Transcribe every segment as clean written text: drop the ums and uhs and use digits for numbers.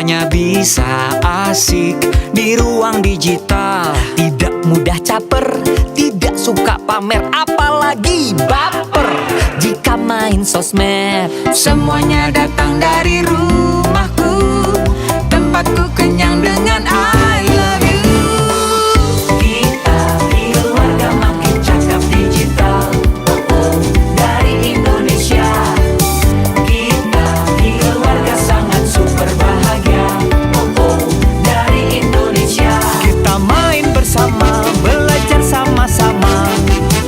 Semuanya bisa asik di ruang digital. Tidak mudah caper, tidak suka pamer, apalagi baper jika main sosmed. Semuanya datang dari rumahku, tempatku kenyang dengan I love you. Kita keluarga makin cakap digital, dari Indonesia. Kita keluarga sangat super bahagia, dari Indonesia. Kita main bersama, belajar sama-sama,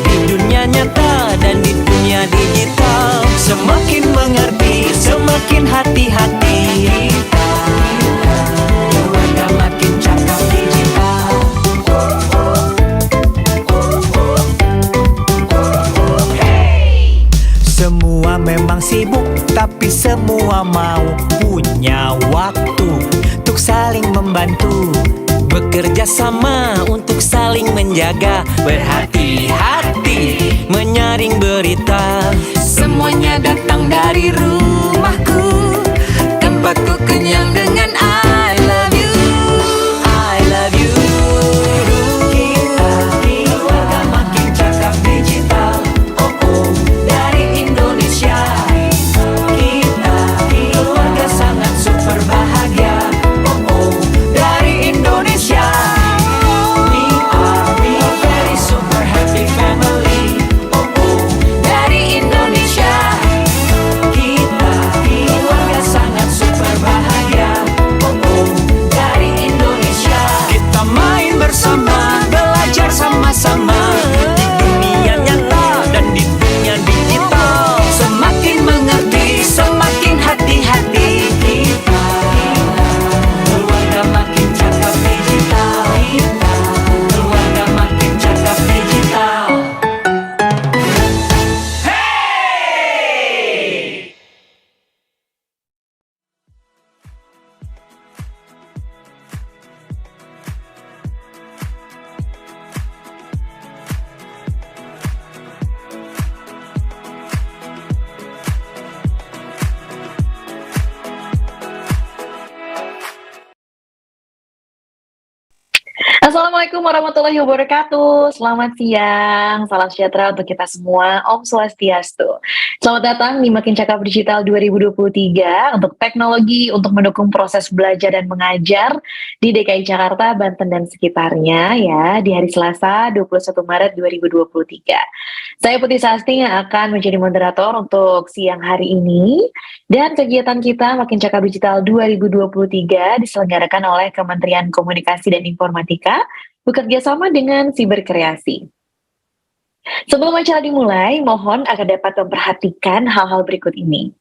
di dunia nyata dan di dunia digital. Semakin mengerti, semakin hati-hati. Keluarga makin cakap digital. Semua memang sibuk, tapi semua mau punya waktu untuk saling membantu, bekerja sama untuk saling menjaga, berhati-hati menyaring berita. Semuanya datang dari rumahku, tempatku kenyang dengan I love you. I love you. Kita keluarga makin cakap digital, dari Indonesia. Kita keluarga sangat super bahagia, dari Indonesia. We are very super happy family, dari Indonesia. Kita keluarga sangat super bahagia, dari Indonesia. Kita main bersama, belajar sama-sama, di dunia nyata dan di dunia digital. Semakin mengerti, semakin hati-hati. Kita keluarga makin cakap digital. Kita keluarga makin cakap digital. Assalamualaikum warahmatullahi wabarakatuh. Selamat siang, salam sejahtera untuk kita semua. Om Swastiastu. Selamat datang di Makin Cakap Digital 2023 untuk teknologi untuk mendukung proses belajar dan mengajar di DKI Jakarta, Banten dan sekitarnya ya di hari Selasa 21 Maret 2023. Saya Putri Sasti yang akan menjadi moderator untuk siang hari ini, dan kegiatan kita Makin Cakap Digital 2023 diselenggarakan oleh Kementerian Komunikasi dan Informatika bekerja sama dengan Siberkreasi. Sebelum acara dimulai, mohon agar dapat memperhatikan hal-hal berikut ini.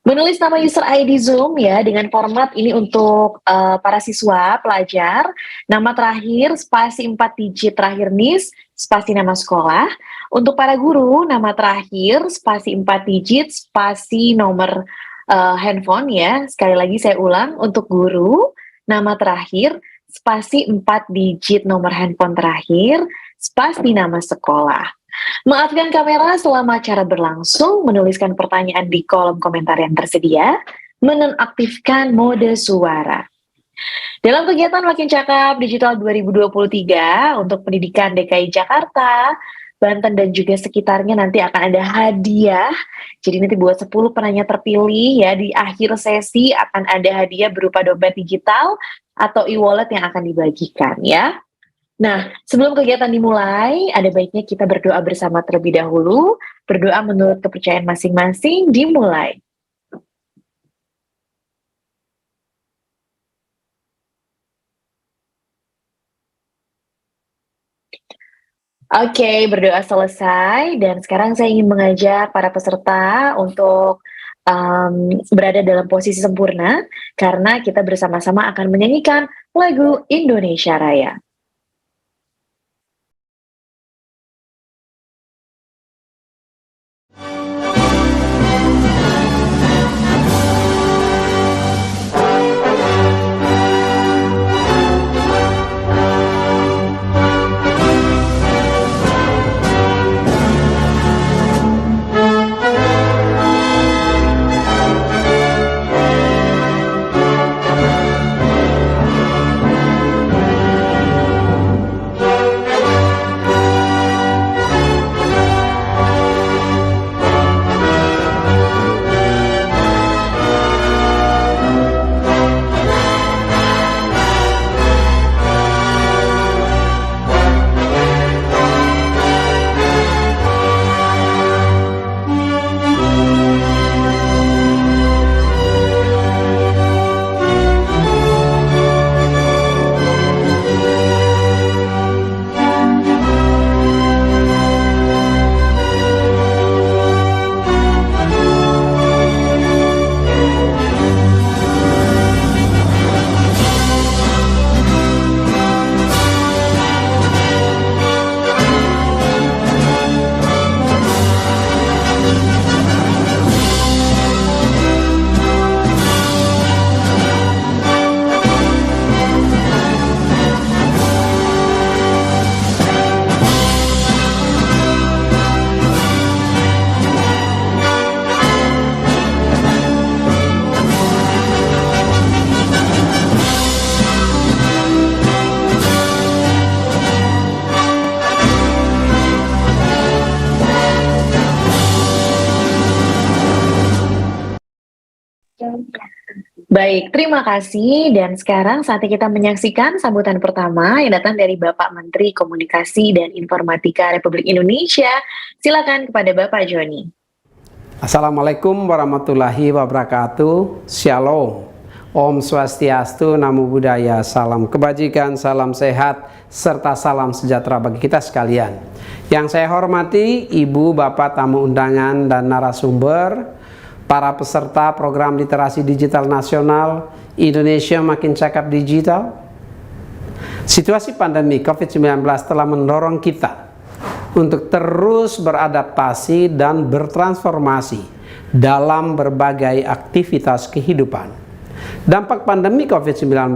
Menulis nama user ID Zoom ya dengan format ini untuk para siswa, pelajar, nama terakhir, spasi 4 digit terakhir NIS, spasi nama sekolah. Untuk para guru, nama terakhir, spasi 4 digit, spasi nomor handphone ya. Sekali lagi saya ulang, untuk guru, nama terakhir, spasi 4 digit nomor handphone terakhir, spasi nama sekolah. Maafkan kamera selama acara berlangsung, menuliskan pertanyaan di kolom komentar yang tersedia, menonaktifkan mode suara. Dalam kegiatan Makin Cakap Digital 2023 untuk pendidikan DKI Jakarta, Banten dan juga sekitarnya nanti akan ada hadiah. Jadi nanti buat 10 penanya terpilih ya, di akhir sesi akan ada hadiah berupa dompet digital atau e-wallet yang akan dibagikan ya. Nah, sebelum kegiatan dimulai, ada baiknya kita berdoa bersama terlebih dahulu. Berdoa menurut kepercayaan masing-masing, dimulai. Oke, berdoa selesai, dan sekarang saya ingin mengajak para peserta untuk berada dalam posisi sempurna, karena kita bersama-sama akan menyanyikan lagu Indonesia Raya. Baik, terima kasih. Dan sekarang saatnya kita menyaksikan sambutan pertama yang datang dari Bapak Menteri Komunikasi dan Informatika Republik Indonesia. Silakan kepada Bapak Joni. Assalamualaikum warahmatullahi wabarakatuh. Shalom. Om Swastiastu, Namo Buddhaya, salam kebajikan, salam sehat, serta salam sejahtera bagi kita sekalian. Yang saya hormati Ibu, Bapak tamu undangan dan narasumber, para peserta program literasi digital nasional Indonesia Makin Cakap Digital. Situasi pandemi COVID-19 telah mendorong kita untuk terus beradaptasi dan bertransformasi dalam berbagai aktivitas kehidupan. Dampak pandemi COVID-19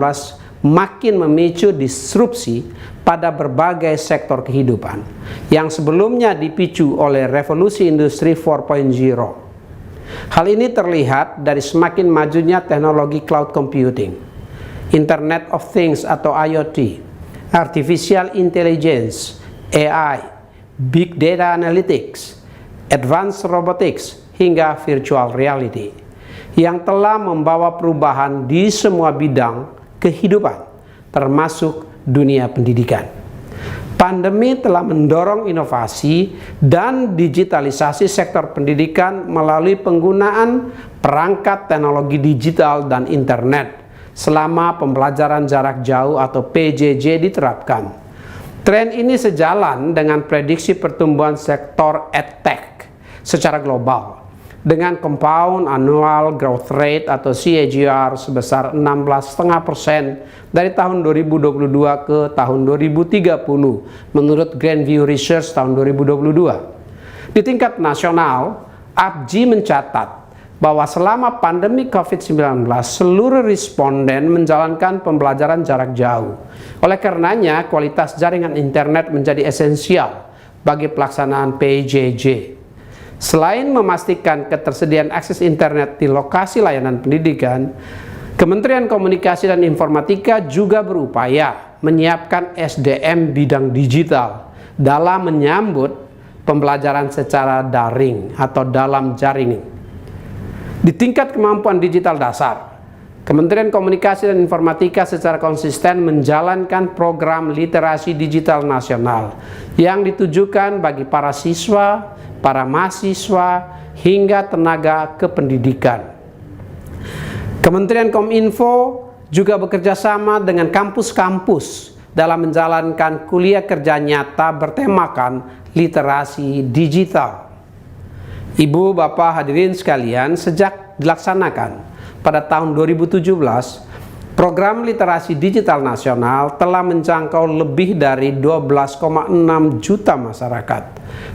makin memicu disrupsi pada berbagai sektor kehidupan yang sebelumnya dipicu oleh revolusi industri 4.0. Hal ini terlihat dari semakin majunya teknologi cloud computing, Internet of Things atau IoT, Artificial Intelligence, AI, Big Data Analytics, Advanced Robotics, hingga Virtual Reality yang telah membawa perubahan di semua bidang kehidupan, termasuk dunia pendidikan. Pandemi telah mendorong inovasi dan digitalisasi sektor pendidikan melalui penggunaan perangkat teknologi digital dan internet selama pembelajaran jarak jauh atau PJJ diterapkan. Tren ini sejalan dengan prediksi pertumbuhan sektor EdTech secara global dengan compound annual growth rate atau CAGR sebesar 16,5% dari tahun 2022 ke tahun 2030 menurut Grandview Research tahun 2022. Di tingkat nasional, APJI mencatat bahwa selama pandemi COVID-19 seluruh responden menjalankan pembelajaran jarak jauh. Oleh karenanya, kualitas jaringan internet menjadi esensial bagi pelaksanaan PJJ. Selain memastikan ketersediaan akses internet di lokasi layanan pendidikan, Kementerian Komunikasi dan Informatika juga berupaya menyiapkan SDM bidang digital dalam menyambut pembelajaran secara daring atau dalam jaring. Di tingkat kemampuan digital dasar, Kementerian Komunikasi dan Informatika secara konsisten menjalankan program literasi digital nasional yang ditujukan bagi para siswa, para mahasiswa, hingga tenaga kependidikan. Kementerian Kominfo juga bekerja sama dengan kampus-kampus dalam menjalankan kuliah kerja nyata bertemakan literasi digital. Ibu, Bapak, hadirin sekalian, sejak dilaksanakan pada tahun 2017, program literasi digital nasional telah menjangkau lebih dari 12,6 juta masyarakat.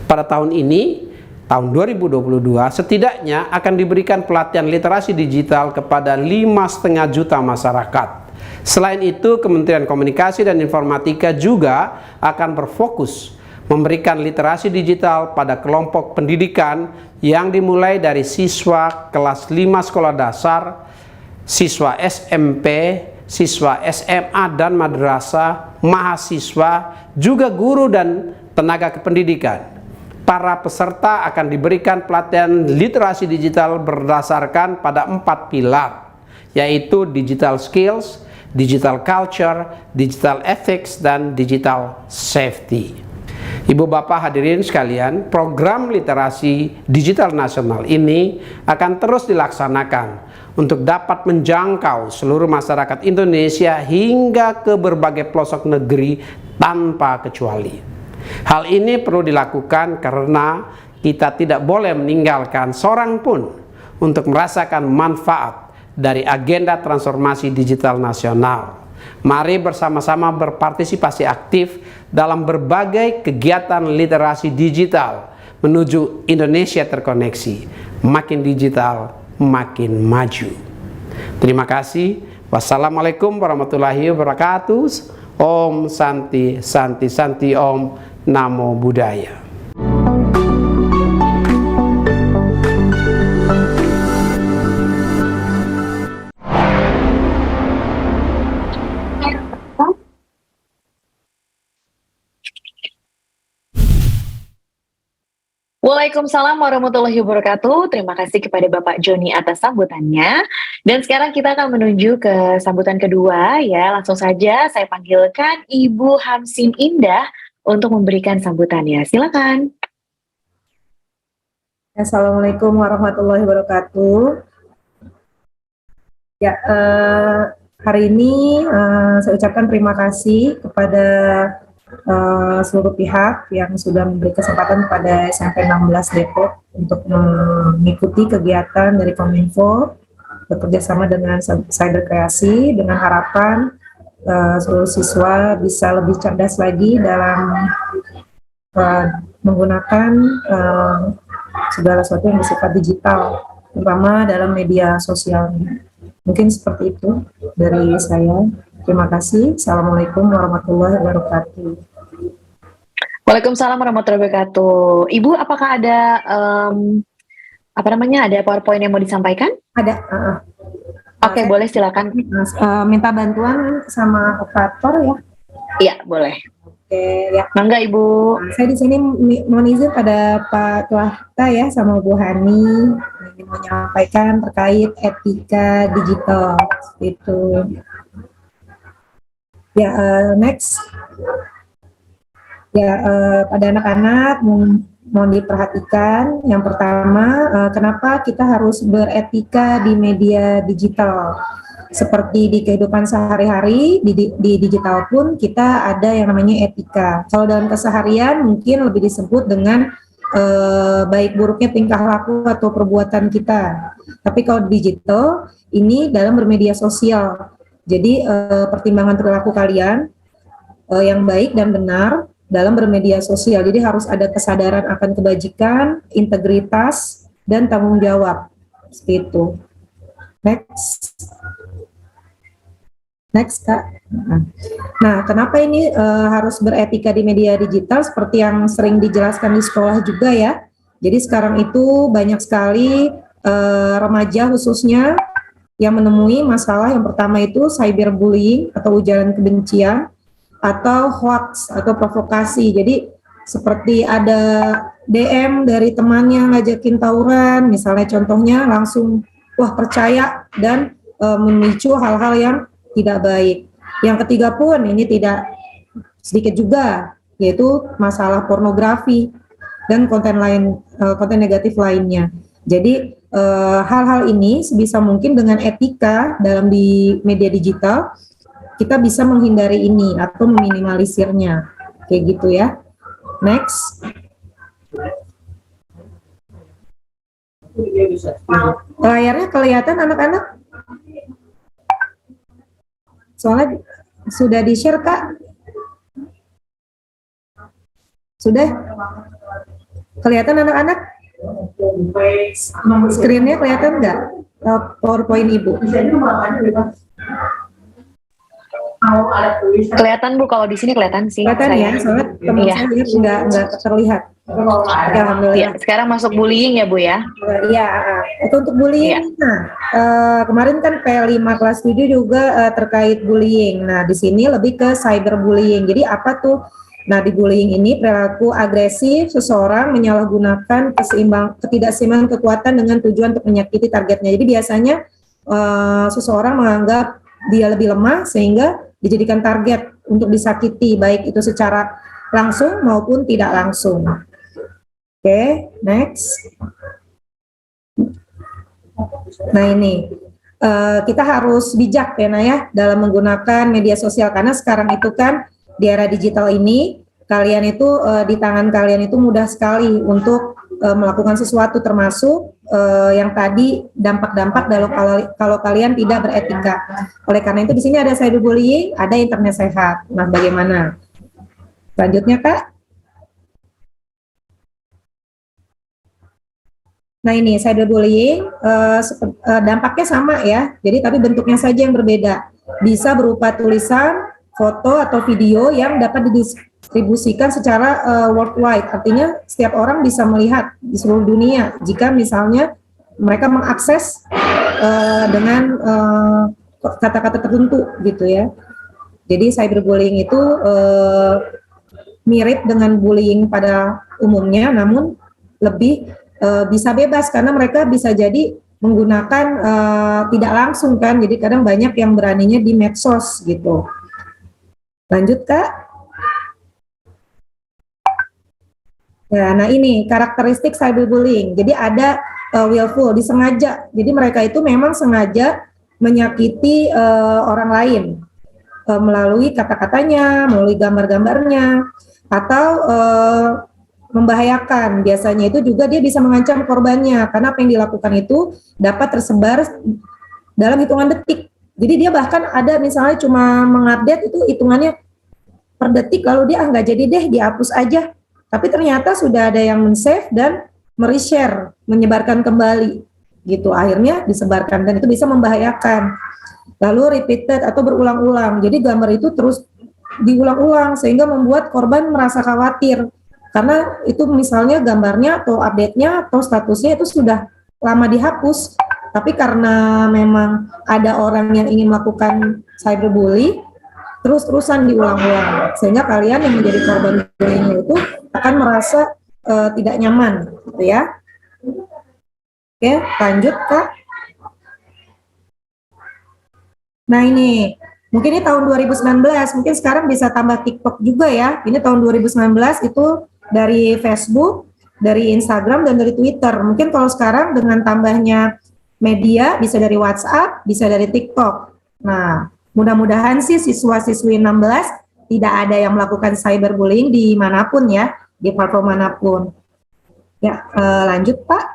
Pada tahun ini, tahun 2022, setidaknya akan diberikan pelatihan literasi digital kepada 5,5 juta masyarakat. Selain itu, Kementerian Komunikasi dan Informatika juga akan berfokus memberikan literasi digital pada kelompok pendidikan yang dimulai dari siswa kelas 5 sekolah dasar, siswa SMP, siswa SMA dan madrasah, mahasiswa, juga guru dan tenaga kependidikan. Para peserta akan diberikan pelatihan literasi digital berdasarkan pada 4 pilar, yaitu digital skills, digital culture, digital ethics, dan digital safety. Ibu, Bapak, hadirin sekalian, program literasi digital nasional ini akan terus dilaksanakan untuk dapat menjangkau seluruh masyarakat Indonesia hingga ke berbagai pelosok negeri tanpa kecuali. Hal ini perlu dilakukan karena kita tidak boleh meninggalkan seorang pun untuk merasakan manfaat dari agenda transformasi digital nasional. Mari bersama-sama berpartisipasi aktif dalam berbagai kegiatan literasi digital menuju Indonesia terkoneksi, makin digital, makin maju. Terima kasih. Wassalamualaikum warahmatullahi wabarakatuh. Om Santi Santi Santi Om Namo Buddhaya. Waalaikumsalam warahmatullahi wabarakatuh. Terima kasih kepada Bapak Joni atas sambutannya. Dan sekarang kita akan menuju ke sambutan kedua ya. Langsung saja saya panggilkan Ibu Hamsim Indah untuk memberikan sambutannya. Silakan. Assalamualaikum warahmatullahi wabarakatuh. Ya, hari ini saya ucapkan terima kasih kepada seluruh pihak yang sudah memberi kesempatan kepada SMP 16 Depok untuk mengikuti kegiatan dari Kominfo bekerjasama dengan Cyber Kreasi dengan harapan seluruh siswa bisa lebih cerdas lagi dalam menggunakan segala sesuatu yang bersifat digital, terutama dalam media sosial. Mungkin seperti itu dari saya. Terima kasih. Assalamualaikum warahmatullahi wabarakatuh. Waalaikumsalam warahmatullahi wabarakatuh. Ibu, apakah ada ada PowerPoint yang mau disampaikan? Ada. Oke, boleh silakan. Minta bantuan sama operator ya. Iya, boleh. Oke, ya. Mangga Ibu. Saya di sini mohon izin pada Pak Tuahta ya sama Bu Hani ini mau menyampaikan terkait etika digital itu. Ya, next. Ya, pada anak-anak mohon diperhatikan. Yang pertama, kenapa kita harus beretika di media digital? Seperti di kehidupan sehari-hari, di digital pun kita ada yang namanya etika. Kalau dalam keseharian mungkin lebih disebut dengan baik buruknya tingkah laku atau perbuatan kita. Tapi kalau digital, ini dalam bermedia sosial. Jadi pertimbangan perilaku kalian yang baik dan benar dalam bermedia sosial. Jadi harus ada kesadaran akan kebajikan, integritas, dan tanggung jawab. Seperti itu. Next, Kak. Nah, kenapa ini harus beretika di media digital seperti yang sering dijelaskan di sekolah juga ya. Jadi sekarang itu banyak sekali remaja khususnya yang menemui masalah yang pertama itu cyberbullying atau ujaran kebencian atau hoax atau provokasi. Jadi seperti ada DM dari temannya ngajakin tawuran, misalnya contohnya langsung wah percaya dan memicu hal-hal yang tidak baik. Yang ketiga pun ini tidak sedikit juga, yaitu masalah pornografi dan konten negatif lainnya. Jadi hal-hal ini sebisa mungkin dengan etika dalam di media digital kita bisa menghindari ini atau meminimalisirnya, kayak gitu ya. Next. Layarnya kelihatan anak-anak? Soalnya sudah di-share, Kak? Sudah? Kelihatan anak-anak? Screen-nya kelihatan nggak? PowerPoint Ibu? Kelihatan Bu, kalau di sini kelihatan sih. Kelihatan ya, soalnya teman saya lihat nggak terlihat. Alhamdulillah. Ya, sekarang masuk bullying ya Bu ya? Iya, itu untuk bullying. Nah, kemarin kan P5 kelas 7 juga terkait bullying. Nah, di sini lebih ke cyberbullying. Jadi apa tuh? Nah, di bullying ini perilaku agresif seseorang menyalahgunakan ketidakseimbangan kekuatan dengan tujuan untuk menyakiti targetnya. Jadi biasanya seseorang menganggap dia lebih lemah sehingga dijadikan target untuk disakiti, baik itu secara langsung maupun tidak langsung. Oke, next. Nah ini, kita harus bijak ya, ya dalam menggunakan media sosial karena sekarang itu kan di era digital ini kalian itu di tangan kalian itu mudah sekali untuk melakukan sesuatu termasuk yang tadi dampak-dampak kalau kalian tidak beretika. Oleh karena itu di sini ada cyberbullying, ada internet sehat. Nah, bagaimana? Selanjutnya, Kak. Nah, ini cyberbullying dampaknya sama ya. Jadi tapi bentuknya saja yang berbeda. Bisa berupa tulisan, foto atau video yang dapat didistribusikan secara worldwide. Artinya setiap orang bisa melihat di seluruh dunia jika misalnya mereka mengakses dengan kata-kata tertentu gitu ya. Jadi cyberbullying itu mirip dengan bullying pada umumnya, namun lebih bisa bebas karena mereka bisa jadi menggunakan tidak langsung kan, jadi kadang banyak yang beraninya di medsos gitu. Lanjut Kak. Ya, nah ini karakteristik cyberbullying. Jadi ada willful, disengaja. Jadi mereka itu memang sengaja menyakiti orang lain melalui kata-katanya, melalui gambar-gambarnya, atau membahayakan. Biasanya itu juga dia bisa mengancam korbannya karena apa yang dilakukan itu dapat tersebar dalam hitungan detik. Jadi dia bahkan ada misalnya cuma mengupdate itu hitungannya per detik, lalu dia nggak jadi deh, dihapus aja. Tapi ternyata sudah ada yang men-save dan me-reshare, menyebarkan kembali gitu. Akhirnya disebarkan dan itu bisa membahayakan. Lalu repeated atau berulang-ulang. Jadi gambar itu terus diulang-ulang sehingga membuat korban merasa khawatir. Karena itu misalnya gambarnya atau update-nya atau statusnya itu sudah lama dihapus. Tapi karena memang ada orang yang ingin melakukan cyberbully, terus-terusan diulang-ulang. Sehingga kalian yang menjadi korban bullying itu akan merasa tidak nyaman, gitu ya. Oke, lanjut Kak. Nah ini, mungkin ini tahun 2019, mungkin sekarang bisa tambah TikTok juga ya. Ini tahun 2019 itu dari Facebook, dari Instagram, dan dari Twitter. Mungkin kalau sekarang dengan tambahnya media, bisa dari WhatsApp, bisa dari TikTok. Nah, mudah-mudahan sih siswa-siswi 16 tidak ada yang melakukan cyberbullying di manapun ya, di platform manapun. Ya, lanjut Pak.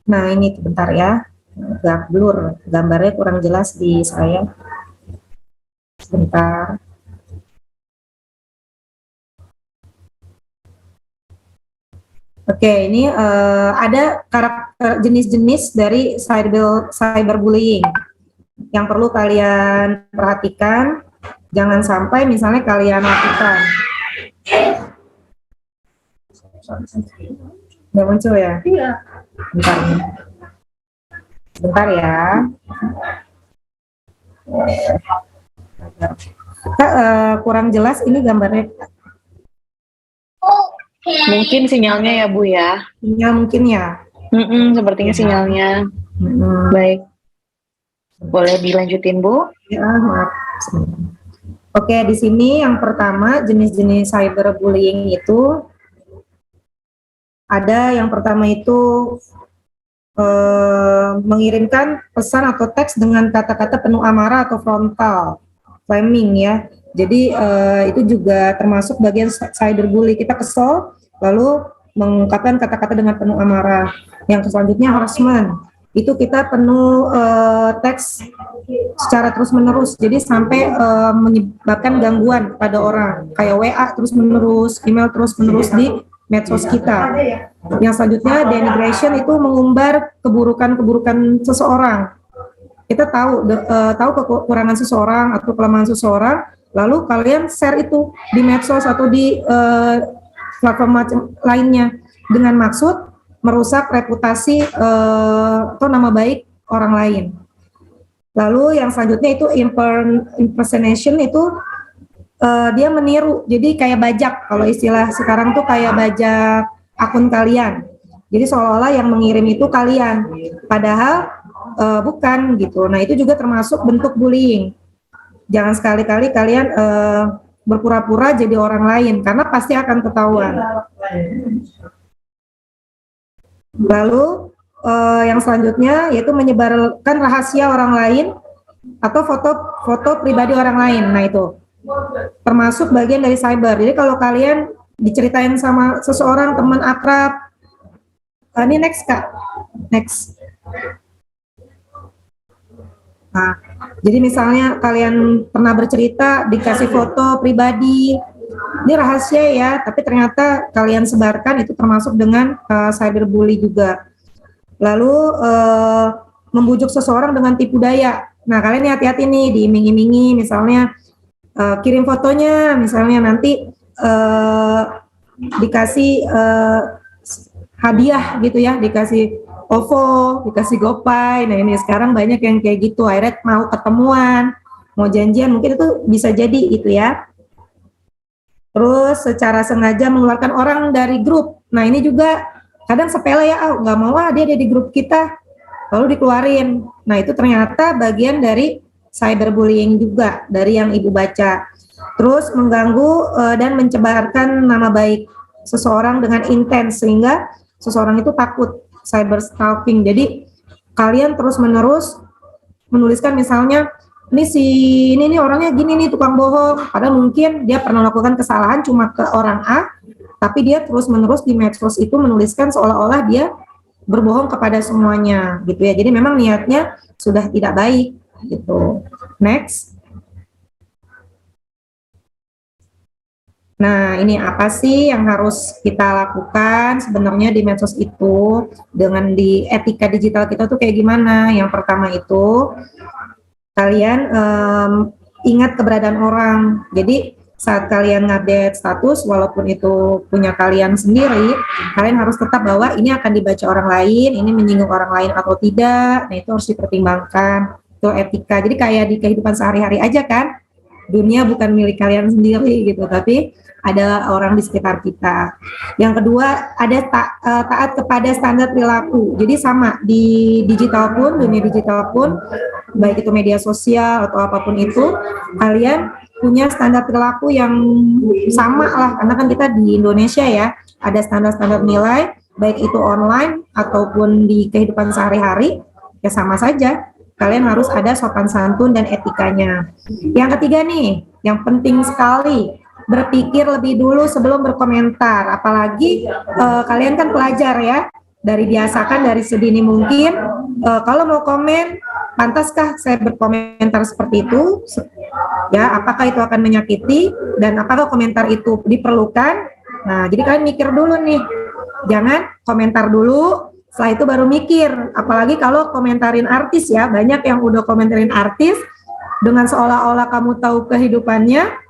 Nah ini bentar ya, agak blur, gambarnya kurang jelas di saya. Sebentar. Oke, ini ada karakter jenis-jenis dari cyberbullying yang perlu kalian perhatikan. Jangan sampai misalnya kalian lakukan. Udah muncul ya? Iya. Bentar ya. Kak, kurang jelas ini gambarnya. Mungkin sinyalnya ya Bu ya. Sinyal mungkin ya. Sepertinya sinyalnya. Baik. Boleh dilanjutin Bu? Ya, maaf. Oke, di sini yang pertama jenis-jenis cyberbullying itu ada yang pertama itu mengirimkan pesan atau teks dengan kata-kata penuh amarah atau frontal framing ya. Jadi itu juga termasuk bagian cyberbully. Kita kesel lalu mengungkapkan kata-kata dengan penuh amarah. Yang selanjutnya harassment. Itu kita penuh teks secara terus-menerus, jadi sampai menyebabkan gangguan pada orang, kayak WA terus-menerus, email terus-menerus di medsos kita. Yang selanjutnya denigration, itu mengumbar keburukan-keburukan seseorang. Kita tahu kekurangan seseorang atau kelemahan seseorang, lalu kalian share itu di medsos atau di platform lainnya dengan maksud merusak reputasi atau nama baik orang lain. Lalu yang selanjutnya itu impersonation, itu dia meniru, jadi kayak bajak, kalau istilah sekarang tuh kayak bajak akun kalian. Jadi seolah-olah yang mengirim itu kalian, padahal bukan gitu. Nah itu juga termasuk bentuk bullying. Jangan sekali-kali kalian berpura-pura jadi orang lain, karena pasti akan ketahuan. Lalu yang selanjutnya yaitu menyebarkan rahasia orang lain atau foto pribadi orang lain. Nah itu termasuk bagian dari cyber. Jadi kalau kalian diceritain sama seseorang, teman akrab, ini next Kak, next. Nah, jadi misalnya kalian pernah bercerita, dikasih foto pribadi, ini rahasia ya, tapi ternyata kalian sebarkan, itu termasuk dengan cyberbully juga. Lalu membujuk seseorang dengan tipu daya. Nah kalian hati-hati nih, diiming-imingi, misalnya kirim fotonya, misalnya nanti dikasih hadiah gitu ya, dikasih OVO, dikasih GoPay. Nah ini sekarang banyak yang kayak gitu, akhirnya mau ketemuan, mau janjian, mungkin itu bisa jadi gitu ya. terus secara sengaja mengeluarkan orang dari grup. Nah ini juga kadang sepele ya, nggak mau dia ada di grup kita, lalu dikeluarin. Nah itu ternyata bagian dari cyberbullying juga dari yang ibu baca. Terus mengganggu dan mencemarkan nama baik seseorang dengan intens sehingga seseorang itu takut cyber stalking. Jadi kalian terus menerus menuliskan misalnya ini nih orangnya gini nih tukang bohong, padahal mungkin dia pernah melakukan kesalahan cuma ke orang A, tapi dia terus menerus di medsos itu menuliskan seolah-olah dia berbohong kepada semuanya gitu ya. Jadi memang niatnya sudah tidak baik gitu. Next. Nah, ini apa sih yang harus kita lakukan sebenarnya di medsos itu dengan di etika digital kita tuh kayak gimana? Yang pertama itu kalian ingat keberadaan orang. Jadi saat kalian ngupdate status, walaupun itu punya kalian sendiri, kalian harus tetap bahwa ini akan dibaca orang lain, ini menyinggung orang lain atau tidak. Nah itu harus dipertimbangkan. Itu etika. Jadi kayak di kehidupan sehari-hari aja kan, dunia bukan milik kalian sendiri gitu, tapi ada orang di sekitar kita. Yang kedua, ada taat kepada standar perilaku. Jadi sama di digital pun, dunia digital pun, baik itu media sosial atau apapun itu, kalian punya standar perilaku yang sama lah. Karena kan kita di Indonesia ya, ada standar-standar nilai, baik itu online ataupun di kehidupan sehari-hari, ya sama saja. Kalian harus ada sopan santun dan etikanya. Yang ketiga nih, yang penting sekali, berpikir lebih dulu sebelum berkomentar. Apalagi kalian kan pelajar ya, dari biasakan dari sedini mungkin, kalau mau komen, pantaskah saya berkomentar seperti itu? Ya, apakah itu akan menyakiti dan apakah komentar itu diperlukan? Nah, jadi kalian mikir dulu nih, jangan komentar dulu, setelah itu baru mikir. Apalagi kalau komentarin artis ya, banyak yang udah komentarin artis dengan seolah-olah kamu tahu kehidupannya,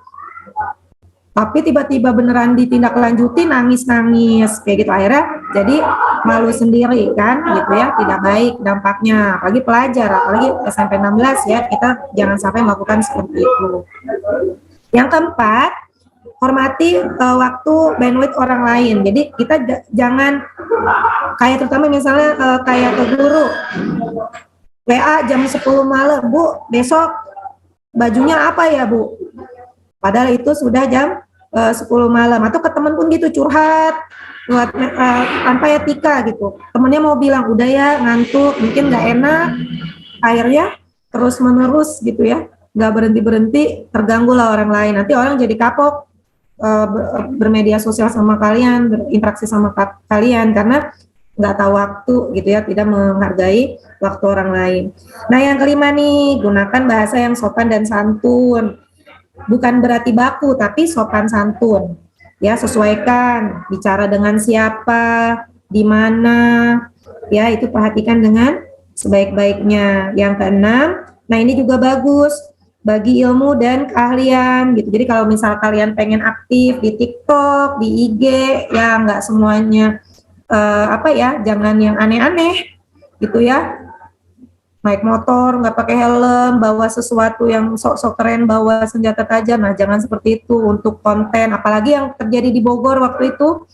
tapi tiba-tiba beneran ditindaklanjuti nangis-nangis kayak gitu, akhirnya jadi malu sendiri kan gitu ya, tidak baik dampaknya, apalagi pelajar, apalagi SMP 16 ya, kita jangan sampai melakukan seperti itu. Yang keempat, hormati waktu bandwidth orang lain. Jadi kita jangan kayak terutama misalnya kayak ke guru WA jam 10 malam, Bu besok bajunya apa ya Bu, padahal itu sudah jam 10 malam. Atau ke temen pun gitu, curhat buat tanpa etika gitu, temennya mau bilang udah ya ngantuk, mungkin nggak enak, akhirnya terus menerus gitu ya, nggak berhenti terganggu lah orang lain, nanti orang jadi kapok bermedia sosial sama kalian, berinteraksi sama kalian karena nggak tahu waktu gitu ya, tidak menghargai waktu orang lain. Nah yang kelima nih, gunakan bahasa yang sopan dan santun. Bukan berarti baku, tapi sopan santun. Ya, sesuaikan bicara dengan siapa, di mana, ya itu perhatikan dengan sebaik-baiknya. Yang keenam, nah ini juga bagus bagi ilmu dan keahlian gitu. Jadi kalau misal kalian pengen aktif di TikTok, di IG, ya nggak semuanya jangan yang aneh-aneh gitu ya. Naik motor, nggak pakai helm, bawa sesuatu yang sok-sok keren, bawa senjata tajam. Nah, jangan seperti itu untuk konten. Apalagi yang terjadi di Bogor waktu itu,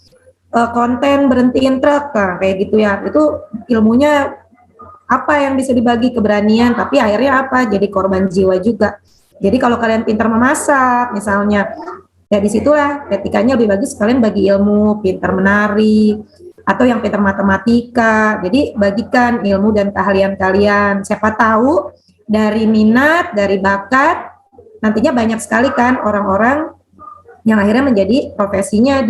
konten berhentiin truk, nah, kayak gitu ya. Itu ilmunya apa yang bisa dibagi, keberanian, tapi akhirnya apa? Jadi korban jiwa juga. Jadi kalau kalian pintar memasak, misalnya, ya disitulah etikanya lebih bagus. Kalian bagi ilmu, pintar menari, atau yang pintar matematika. Jadi bagikan ilmu dan keahlian kalian. Siapa tahu dari minat, dari bakat, nantinya banyak sekali kan orang-orang yang akhirnya menjadi profesinya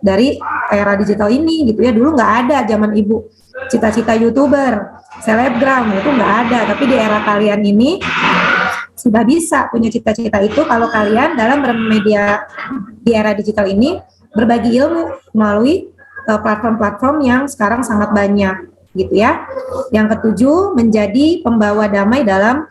dari era digital ini gitu ya. Dulu nggak ada zaman ibu cita-cita YouTuber, selebgram, itu nggak ada. Tapi di era kalian ini sudah bisa punya cita-cita itu kalau kalian dalam bermedia di era digital ini berbagi ilmu melalui platform-platform yang sekarang sangat banyak gitu ya. Yang ketujuh, menjadi pembawa damai dalam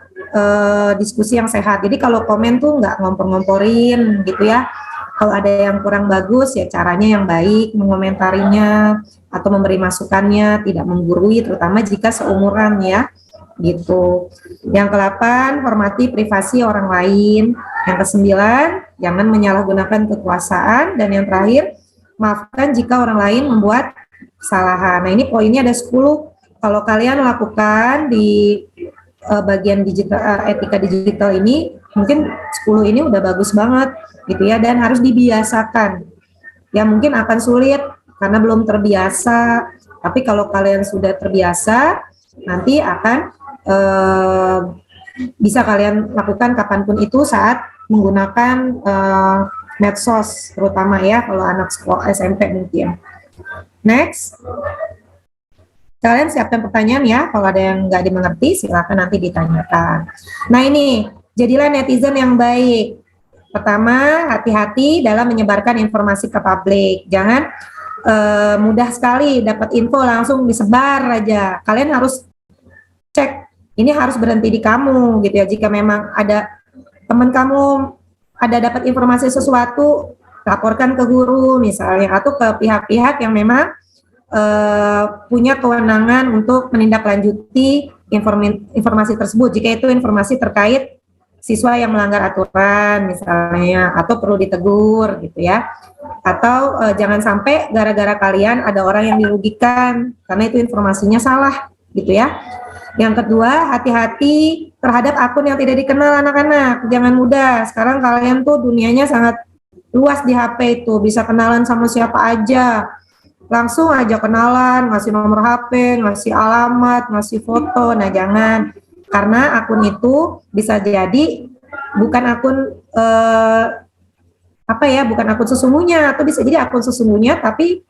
diskusi yang sehat. Jadi kalau komen tuh nggak ngompor-ngomporin gitu ya. Kalau ada yang kurang bagus ya caranya yang baik mengomentarinya atau memberi masukannya, tidak menggurui, terutama jika seumuran ya. gitu. Yang ke-8, hormati privasi orang lain. Yang ke-9, jangan menyalahgunakan kekuasaan. Dan yang terakhir, maafkan jika orang lain membuat kesalahan. Nah, ini poinnya ada 10. Kalau kalian lakukan di bagian digital, etika digital ini, mungkin 10 ini udah bagus banget gitu ya, dan harus dibiasakan. Ya mungkin akan sulit karena belum terbiasa, tapi kalau kalian sudah terbiasa, nanti akan bisa kalian lakukan kapanpun itu saat menggunakan medsos, terutama ya kalau anak sekolah SMP mungkin. Next, kalian siapkan pertanyaan ya, kalau ada yang nggak dimengerti silakan nanti ditanyakan. Nah ini, jadilah netizen yang baik. Pertama, hati-hati dalam menyebarkan informasi ke publik. Jangan mudah sekali dapat info langsung disebar aja. Kalian harus cek, ini harus berhenti di kamu gitu ya. Jika memang ada teman kamu ada dapat informasi sesuatu, laporkan ke guru misalnya, atau ke pihak-pihak yang memang punya kewenangan untuk menindaklanjuti informasi tersebut. Jika itu informasi terkait siswa yang melanggar aturan misalnya, atau perlu ditegur gitu ya. Atau jangan sampai gara-gara kalian ada orang yang dirugikan karena itu informasinya salah gitu ya. Yang kedua, hati-hati terhadap akun yang tidak dikenal anak-anak. Jangan mudah. Sekarang kalian tuh dunianya sangat luas di HP itu. Bisa kenalan sama siapa aja. Langsung aja kenalan, ngasih nomor HP, ngasih alamat, ngasih foto. Nah jangan. Karena akun itu bisa jadi bukan akun bukan akun sesungguhnya. Atau bisa jadi akun sesungguhnya tapi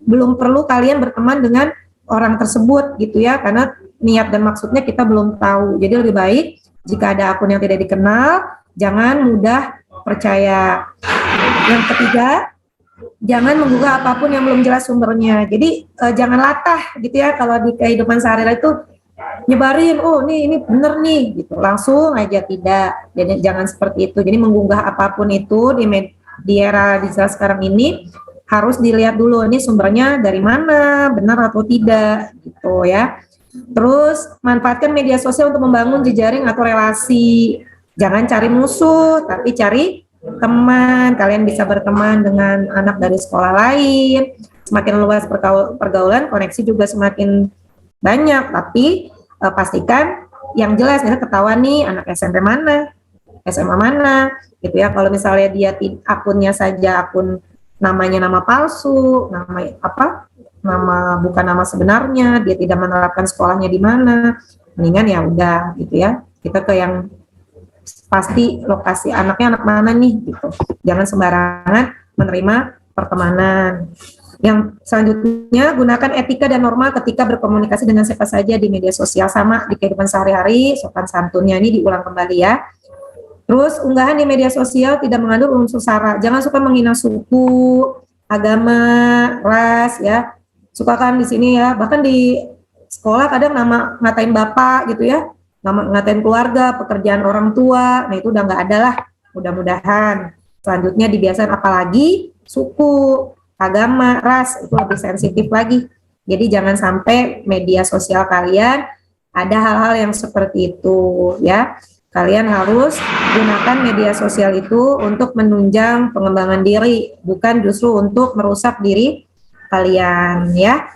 belum perlu kalian berteman dengan orang tersebut gitu ya, karena niat dan maksudnya kita belum tahu. Jadi lebih baik jika ada akun yang tidak dikenal, jangan mudah percaya. Yang ketiga, jangan menggugah apapun yang belum jelas sumbernya. Jadi jangan latah gitu ya, kalau di kehidupan sehari-hari itu nyebarin, oh ini bener nih gitu, langsung aja tidak. Jadi jangan seperti itu. Jadi mengunggah apapun itu di era digital sekarang ini harus dilihat dulu ini sumbernya dari mana, benar atau tidak gitu ya. Terus manfaatkan media sosial untuk membangun jejaring atau relasi. Jangan cari musuh, tapi cari teman. Kalian bisa berteman dengan anak dari sekolah lain. Semakin luas pergaulan, koneksi juga semakin banyak. Tapi pastikan yang jelas, misalnya ketahuan nih anak SMP mana, SMA mana, gitu ya. Kalau misalnya dia akunnya saja akun namanya nama palsu, nama bukan nama sebenarnya, dia tidak menerapkan sekolahnya di mana, mendingan ya udah gitu ya, kita ke yang pasti lokasi anaknya anak mana nih gitu. Jangan sembarangan menerima pertemanan. Yang selanjutnya, gunakan etika dan norma ketika berkomunikasi dengan siapa saja di media sosial. Sama di kehidupan sehari-hari, sopan santunnya ini diulang kembali ya. Terus unggahan di media sosial tidak mengandung unsur sara. Jangan suka menghina suku, agama, ras ya. Suka kan di sini ya, bahkan di sekolah kadang ngatain bapak gitu ya, ngatain keluarga, pekerjaan orang tua. Nah itu udah nggak ada lah, mudah-mudahan. Selanjutnya dibiasakan, apalagi suku, agama, ras itu lebih sensitif lagi. Jadi jangan sampai media sosial kalian ada hal-hal yang seperti itu ya. Kalian harus gunakan media sosial itu untuk menunjang pengembangan diri, bukan justru untuk merusak diri kalian ya.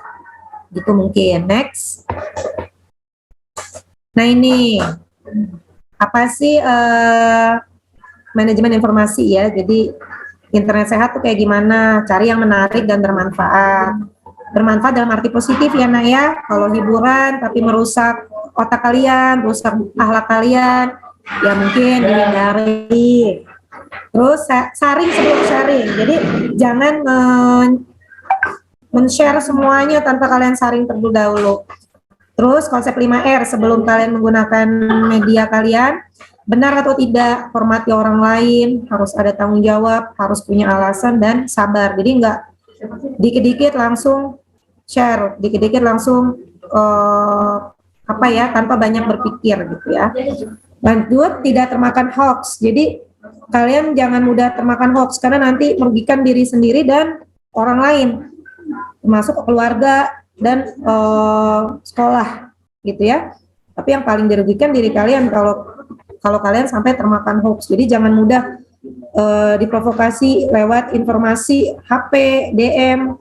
Gitu mungkin. Next. Nah ini apa sih manajemen informasi ya? Jadi internet sehat tuh kayak gimana? Cari yang menarik dan bermanfaat. Bermanfaat dalam arti positif ya Nak ya. Kalau hiburan tapi merusak otak kalian, rusak akhlak kalian, ya mungkin dihindari. Terus saring sebelum sharing. Jadi jangan men-share semuanya tanpa kalian saring terlebih dahulu. Terus konsep 5R sebelum kalian menggunakan media kalian, benar atau tidak, hormati orang lain, harus ada tanggung jawab, harus punya alasan dan sabar. Jadi enggak dikit-dikit langsung share, dikit-dikit langsung tanpa banyak berpikir gitu ya. Lanjut, tidak termakan hoax. Jadi kalian jangan mudah termakan hoax karena nanti merugikan diri sendiri dan orang lain, termasuk keluarga dan sekolah gitu ya. tapi yang paling dirugikan diri kalian kalau kalian sampai termakan hoax. Jadi jangan mudah diprovokasi lewat informasi HP, DM,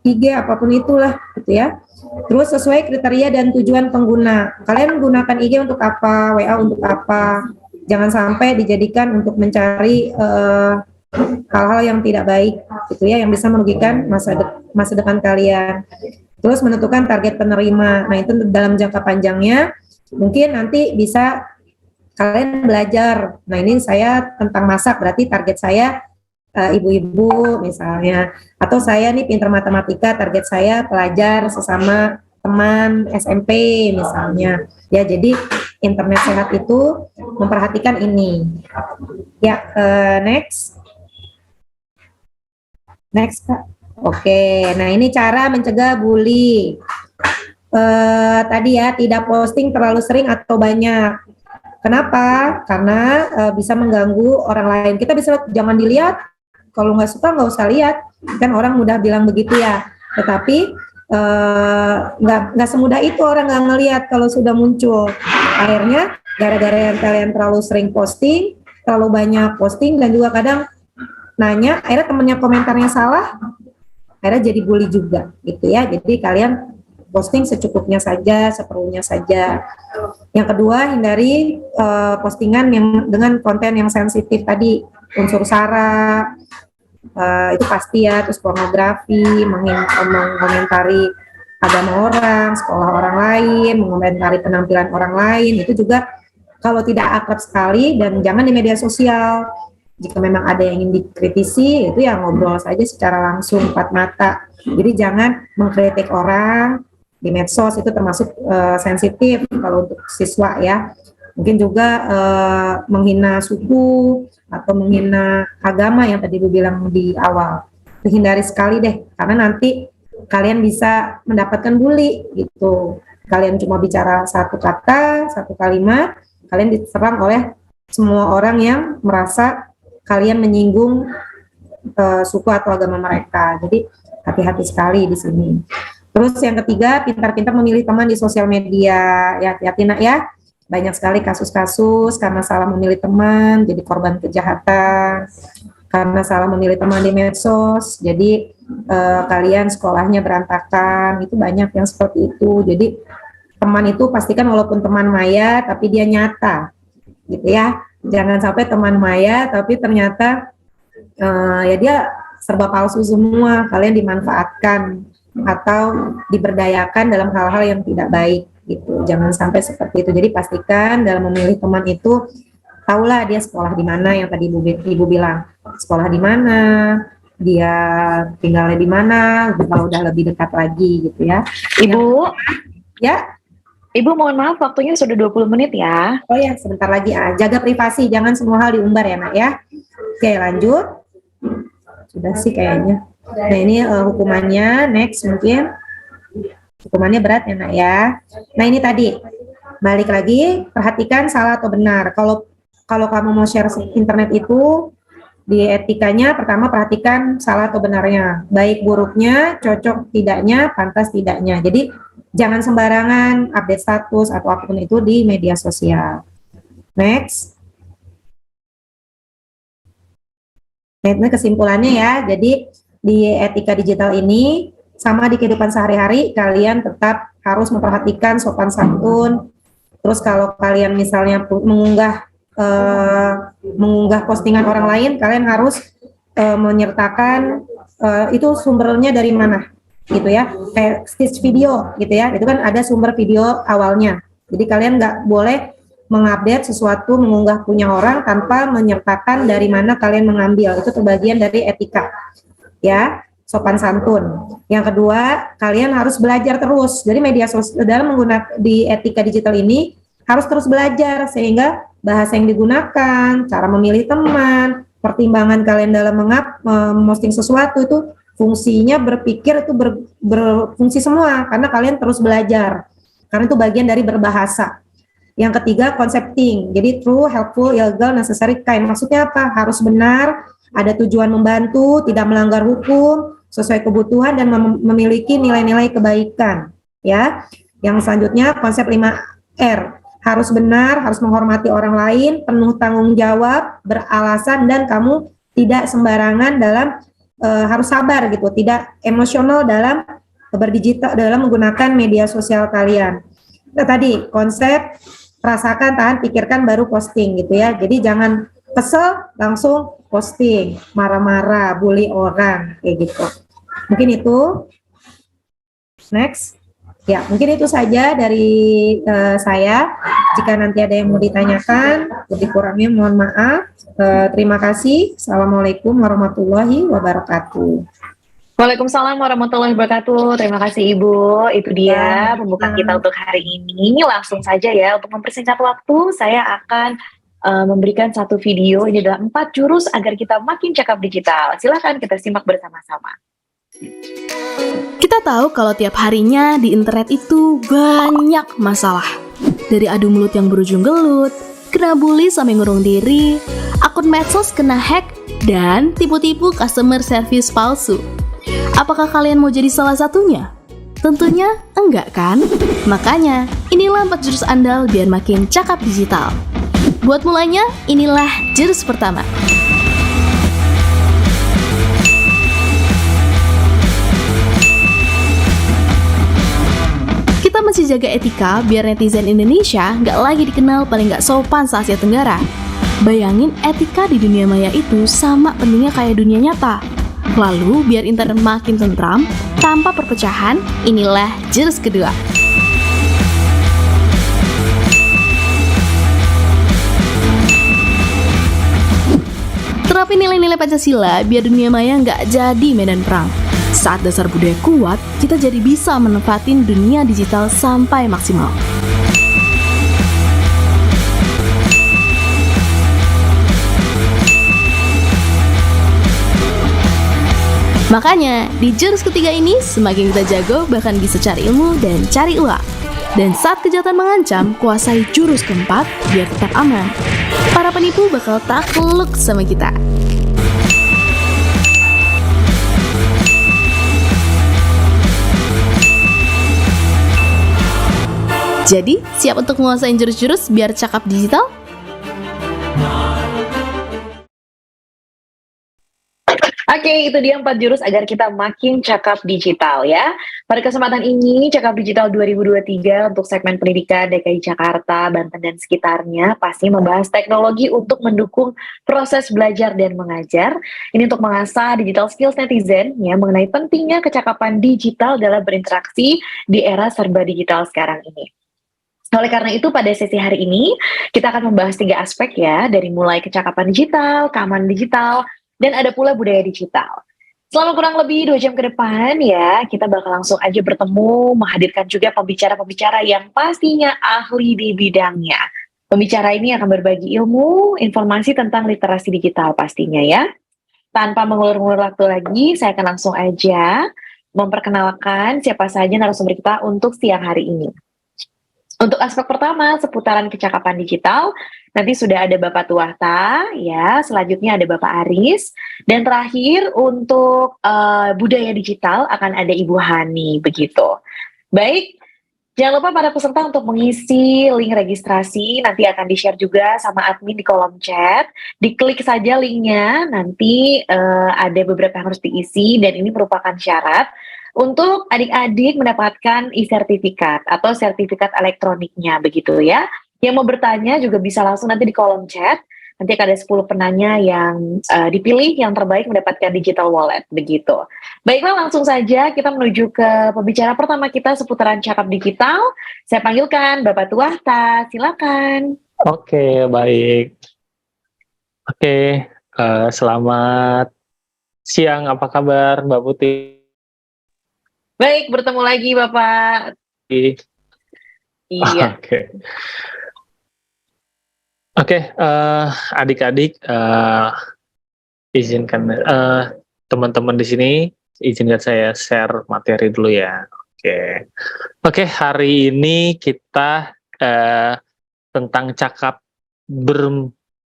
IG, apapun itulah gitu ya. Terus sesuai kriteria dan tujuan pengguna. Kalian menggunakan IG untuk apa, WA untuk apa? Jangan sampai dijadikan untuk mencari hal-hal yang tidak baik gitu ya, yang bisa merugikan masa depan kalian. Terus menentukan target penerima. Nah, itu dalam jangka panjangnya mungkin nanti bisa kalian belajar. Nah, ini saya tentang masak, berarti target saya ibu-ibu misalnya, atau saya nih pintar matematika, target saya pelajar sesama teman SMP misalnya. Ya, jadi internet sehat itu memperhatikan ini. Ya, next Kak. Oke, nah ini cara mencegah bully. Tadi ya, tidak posting terlalu sering atau banyak. Kenapa? Karena bisa mengganggu orang lain. Kita bisa jangan dilihat, kalau nggak suka nggak usah lihat. Kan orang mudah bilang begitu ya. Tetapi nggak semudah itu orang nggak ngelihat kalau sudah muncul. Akhirnya gara-gara yang kalian terlalu sering posting, terlalu banyak posting, dan juga kadang nanya, akhirnya temennya komentarnya salah, akhirnya jadi bully juga gitu ya. Jadi kalian posting secukupnya saja, seperlunya saja. Yang kedua, hindari postingan yang dengan konten yang sensitif tadi, unsur sara, itu pasti ya. Terus pornografi, mengomentari agama orang, sekolah orang lain, mengomentari penampilan orang lain, itu juga kalau tidak akrab sekali, dan jangan di media sosial. Jika memang ada yang ingin dikritisi, itu ya ngobrol saja secara langsung, empat mata. Jadi jangan mengkritik orang di medsos, itu termasuk sensitif kalau untuk siswa ya. Mungkin juga menghina suku atau menghina agama yang tadi Ibu bilang di awal. Hindari sekali deh, karena nanti kalian bisa mendapatkan bully gitu. Kalian cuma bicara satu kata, satu kalimat, kalian diserang oleh semua orang yang merasa kalian menyinggung suku atau agama mereka. Jadi hati-hati sekali di sini. Terus yang ketiga, pintar-pintar memilih teman di sosial media. Ya, hati-hati nak ya. Banyak sekali kasus-kasus karena salah memilih teman, jadi korban kejahatan. Karena salah memilih teman di medsos, jadi kalian sekolahnya berantakan. Itu banyak yang seperti itu. Jadi teman itu pastikan walaupun teman maya, tapi dia nyata, gitu ya. Jangan sampai teman maya tapi ternyata ya dia serba palsu semua, kalian dimanfaatkan atau diberdayakan dalam hal-hal yang tidak baik gitu. Jangan sampai seperti itu. Jadi pastikan dalam memilih teman itu, tahulah dia sekolah di mana, yang tadi Ibu bilang, sekolah di mana, dia tinggalnya di mana, kalau udah lebih dekat lagi gitu ya. Ibu, Ya. Ibu mohon maaf waktunya sudah 20 menit ya. Oh ya, sebentar lagi. Jaga privasi, jangan semua hal diumbar ya nak ya. Oke, lanjut. Sudah sih kayaknya. Nah ini hukumannya, next mungkin. Hukumannya berat ya nak ya. Nah ini tadi, balik lagi, perhatikan salah atau benar. Kalau kamu mau share internet itu, di etikanya pertama perhatikan salah atau benarnya. Baik buruknya, cocok tidaknya, pantas tidaknya. Jadi jangan sembarangan update status atau apapun itu di media sosial. Next. Nah, ini kesimpulannya ya. Jadi di etika digital ini sama di kehidupan sehari-hari, kalian tetap harus memperhatikan sopan santun. Terus kalau kalian misalnya mengunggah postingan orang lain, kalian harus menyertakan itu sumbernya dari mana. Gitu ya, kayak stitch video gitu ya, itu kan ada sumber video awalnya. Jadi kalian nggak boleh mengupdate sesuatu, mengunggah punya orang tanpa menyertakan dari mana kalian mengambil. Itu terbagian dari etika ya, sopan santun. Yang kedua, kalian harus belajar terus. Jadi media sosial dalam menggunakan di etika digital ini harus terus belajar, sehingga bahasa yang digunakan, cara memilih teman, pertimbangan kalian dalam memposting sesuatu itu fungsinya berpikir itu berfungsi semua, karena kalian terus belajar, karena itu bagian dari berbahasa. Yang ketiga, concepting. Jadi true, helpful, illegal, necessary, kind. Maksudnya apa? Harus benar, ada tujuan membantu, tidak melanggar hukum, sesuai kebutuhan, dan memiliki nilai-nilai kebaikan. Ya. Yang selanjutnya, konsep 5 R. Harus benar, harus menghormati orang lain, penuh tanggung jawab, beralasan, dan kamu tidak sembarangan dalam harus sabar gitu, tidak emosional dalam berdigital, dalam menggunakan media sosial kalian. Nah tadi konsep rasakan, tahan, pikirkan, baru posting gitu ya. Jadi jangan kesel langsung posting, marah-marah, bully orang kayak gitu. Mungkin itu. Next. Ya, mungkin itu saja dari saya. Jika nanti ada yang mau ditanyakan, lebih kurangnya mohon maaf. Terima kasih. Assalamualaikum warahmatullahi wabarakatuh. Waalaikumsalam warahmatullahi wabarakatuh. Terima kasih Ibu. Itu dia pembukaan kita untuk hari ini. Langsung saja ya, untuk mempersingkat waktu, saya akan memberikan satu video. Ini adalah 4 jurus agar kita makin cakap digital. Silahkan kita simak bersama-sama. Kita tahu kalau tiap harinya di internet itu banyak masalah. Dari adu mulut yang berujung gelut, kena bully sampai ngurung diri, akun medsos kena hack, dan tipu-tipu customer service palsu. Apakah kalian mau jadi salah satunya? Tentunya enggak kan? Makanya, inilah 4 jurus andal biar makin cakap digital. Buat mulanya, inilah jurus pertama. Kita mesti jaga etika biar netizen Indonesia nggak lagi dikenal paling nggak sopan se-Asia Tenggara. Bayangin etika di dunia maya itu sama pentingnya kayak dunia nyata. Lalu biar internet makin tentram, tanpa perpecahan, inilah jurus kedua. Terapin nilai-nilai Pancasila biar dunia maya nggak jadi medan perang. Saat dasar budaya kuat, kita jadi bisa menempatin dunia digital sampai maksimal. Makanya, di jurus ketiga ini, semakin kita jago, bahkan bisa cari ilmu dan cari uang. Dan saat kejahatan mengancam, kuasai jurus keempat biar tetap aman. Para penipu bakal takluk sama kita. Jadi, siap untuk menguasain jurus-jurus biar cakap digital? Oke, itu dia 4 jurus agar kita makin cakap digital ya. Pada kesempatan ini, Cakap Digital 2023 untuk segmen pendidikan DKI Jakarta, Banten, dan sekitarnya pasti membahas teknologi untuk mendukung proses belajar dan mengajar. Ini untuk mengasah digital skills netizen ya, mengenai pentingnya kecakapan digital dalam berinteraksi di era serba digital sekarang ini. Oleh karena itu, pada sesi hari ini, kita akan membahas 3 aspek ya, dari mulai kecakapan digital, keamanan digital, dan ada pula budaya digital. Selama kurang lebih 2 jam ke depan ya, kita bakal langsung aja bertemu, menghadirkan juga pembicara-pembicara yang pastinya ahli di bidangnya. Pembicara ini akan berbagi ilmu, informasi tentang literasi digital pastinya ya. Tanpa mengulur-ngulur waktu lagi, saya akan langsung aja memperkenalkan siapa saja narasumber kita untuk siang hari ini. Untuk aspek pertama, seputaran kecakapan digital, nanti sudah ada Bapak Tuahta, ya, selanjutnya ada Bapak Aris, dan terakhir untuk budaya digital akan ada Ibu Hani, begitu. Baik, jangan lupa para peserta untuk mengisi link registrasi, nanti akan di-share juga sama admin di kolom chat, diklik saja linknya, nanti ada beberapa yang harus diisi, dan ini merupakan syarat untuk adik-adik mendapatkan e-sertifikat atau sertifikat elektroniknya begitu ya. Yang mau bertanya juga bisa langsung nanti di kolom chat. Nanti akan ada 10 penanya yang dipilih yang terbaik mendapatkan digital wallet begitu. Baiklah, langsung saja kita menuju ke pembicara pertama kita seputaran cakap digital. Saya panggilkan Bapak Tuahta, silakan. Oke, baik. Oke, selamat siang. Apa kabar Mbak Putih? Baik, bertemu lagi Bapak. Iya. Oke, adik-adik, izinkan teman-teman di sini, izinkan saya share materi dulu ya. Oke, hari ini kita tentang cakap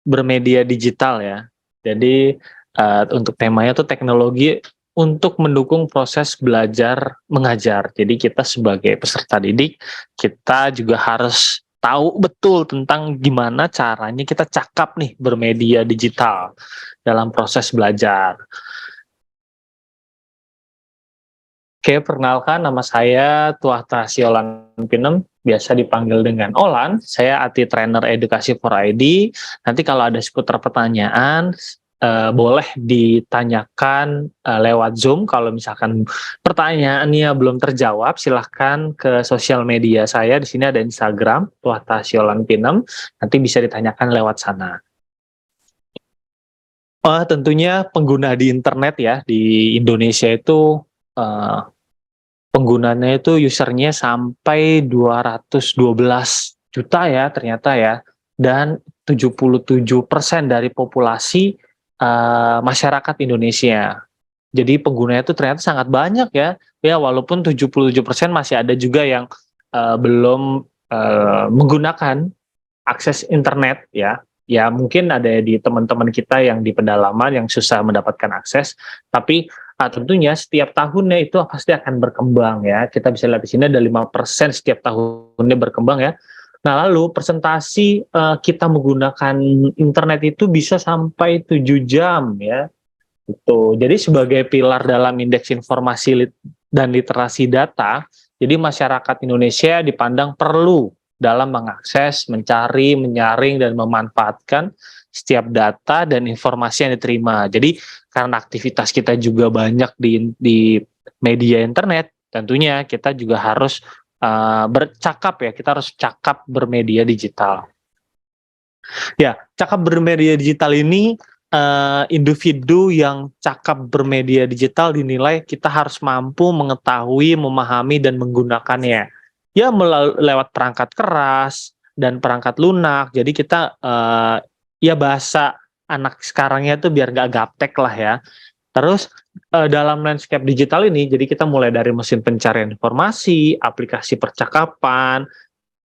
bermedia digital ya. Jadi untuk temanya tuh teknologi untuk mendukung proses belajar mengajar. Jadi kita sebagai peserta didik, kita juga harus tahu betul tentang gimana caranya kita cakap nih bermedia digital dalam proses belajar. Oke, perkenalkan nama saya Tuahta Siolan Pinem, biasa dipanggil dengan Olan. Saya IT Trainer Edukasi for ID. Nanti kalau ada seputar pertanyaan, boleh ditanyakan lewat Zoom. Kalau misalkan pertanyaannya belum terjawab, silahkan ke sosial media saya. Di sini ada Instagram, Tuahta Siolan Pinem. Nanti bisa ditanyakan lewat sana. Tentunya pengguna di internet ya, di Indonesia itu penggunanya itu usernya sampai 212 juta ya ternyata ya, dan 77% dari populasi masyarakat Indonesia. Jadi penggunanya itu ternyata sangat banyak ya. Ya walaupun 77% masih ada juga yang belum menggunakan akses internet ya. Ya mungkin ada di teman-teman kita yang di pedalaman yang susah mendapatkan akses, tapi tentunya setiap tahunnya itu pasti akan berkembang ya. Kita bisa lihat di sini ada 5% setiap tahunnya berkembang ya. Nah lalu presentasi kita menggunakan internet itu bisa sampai 7 jam ya. Itu. Jadi sebagai pilar dalam indeks informasi dan literasi data, jadi masyarakat Indonesia dipandang perlu dalam mengakses, mencari, menyaring, dan memanfaatkan setiap data dan informasi yang diterima. Jadi karena aktivitas kita juga banyak di media internet, tentunya kita juga harus bercakap ya, kita harus cakap bermedia digital. Ya, cakap bermedia digital ini individu yang cakap bermedia digital dinilai kita harus mampu mengetahui, memahami, dan menggunakannya. Ya lewat perangkat keras dan perangkat lunak. Jadi kita ya bahasa anak sekarangnya tuh biar nggak gaptek lah ya. Terus dalam landscape digital ini, jadi kita mulai dari mesin pencarian informasi, aplikasi percakapan,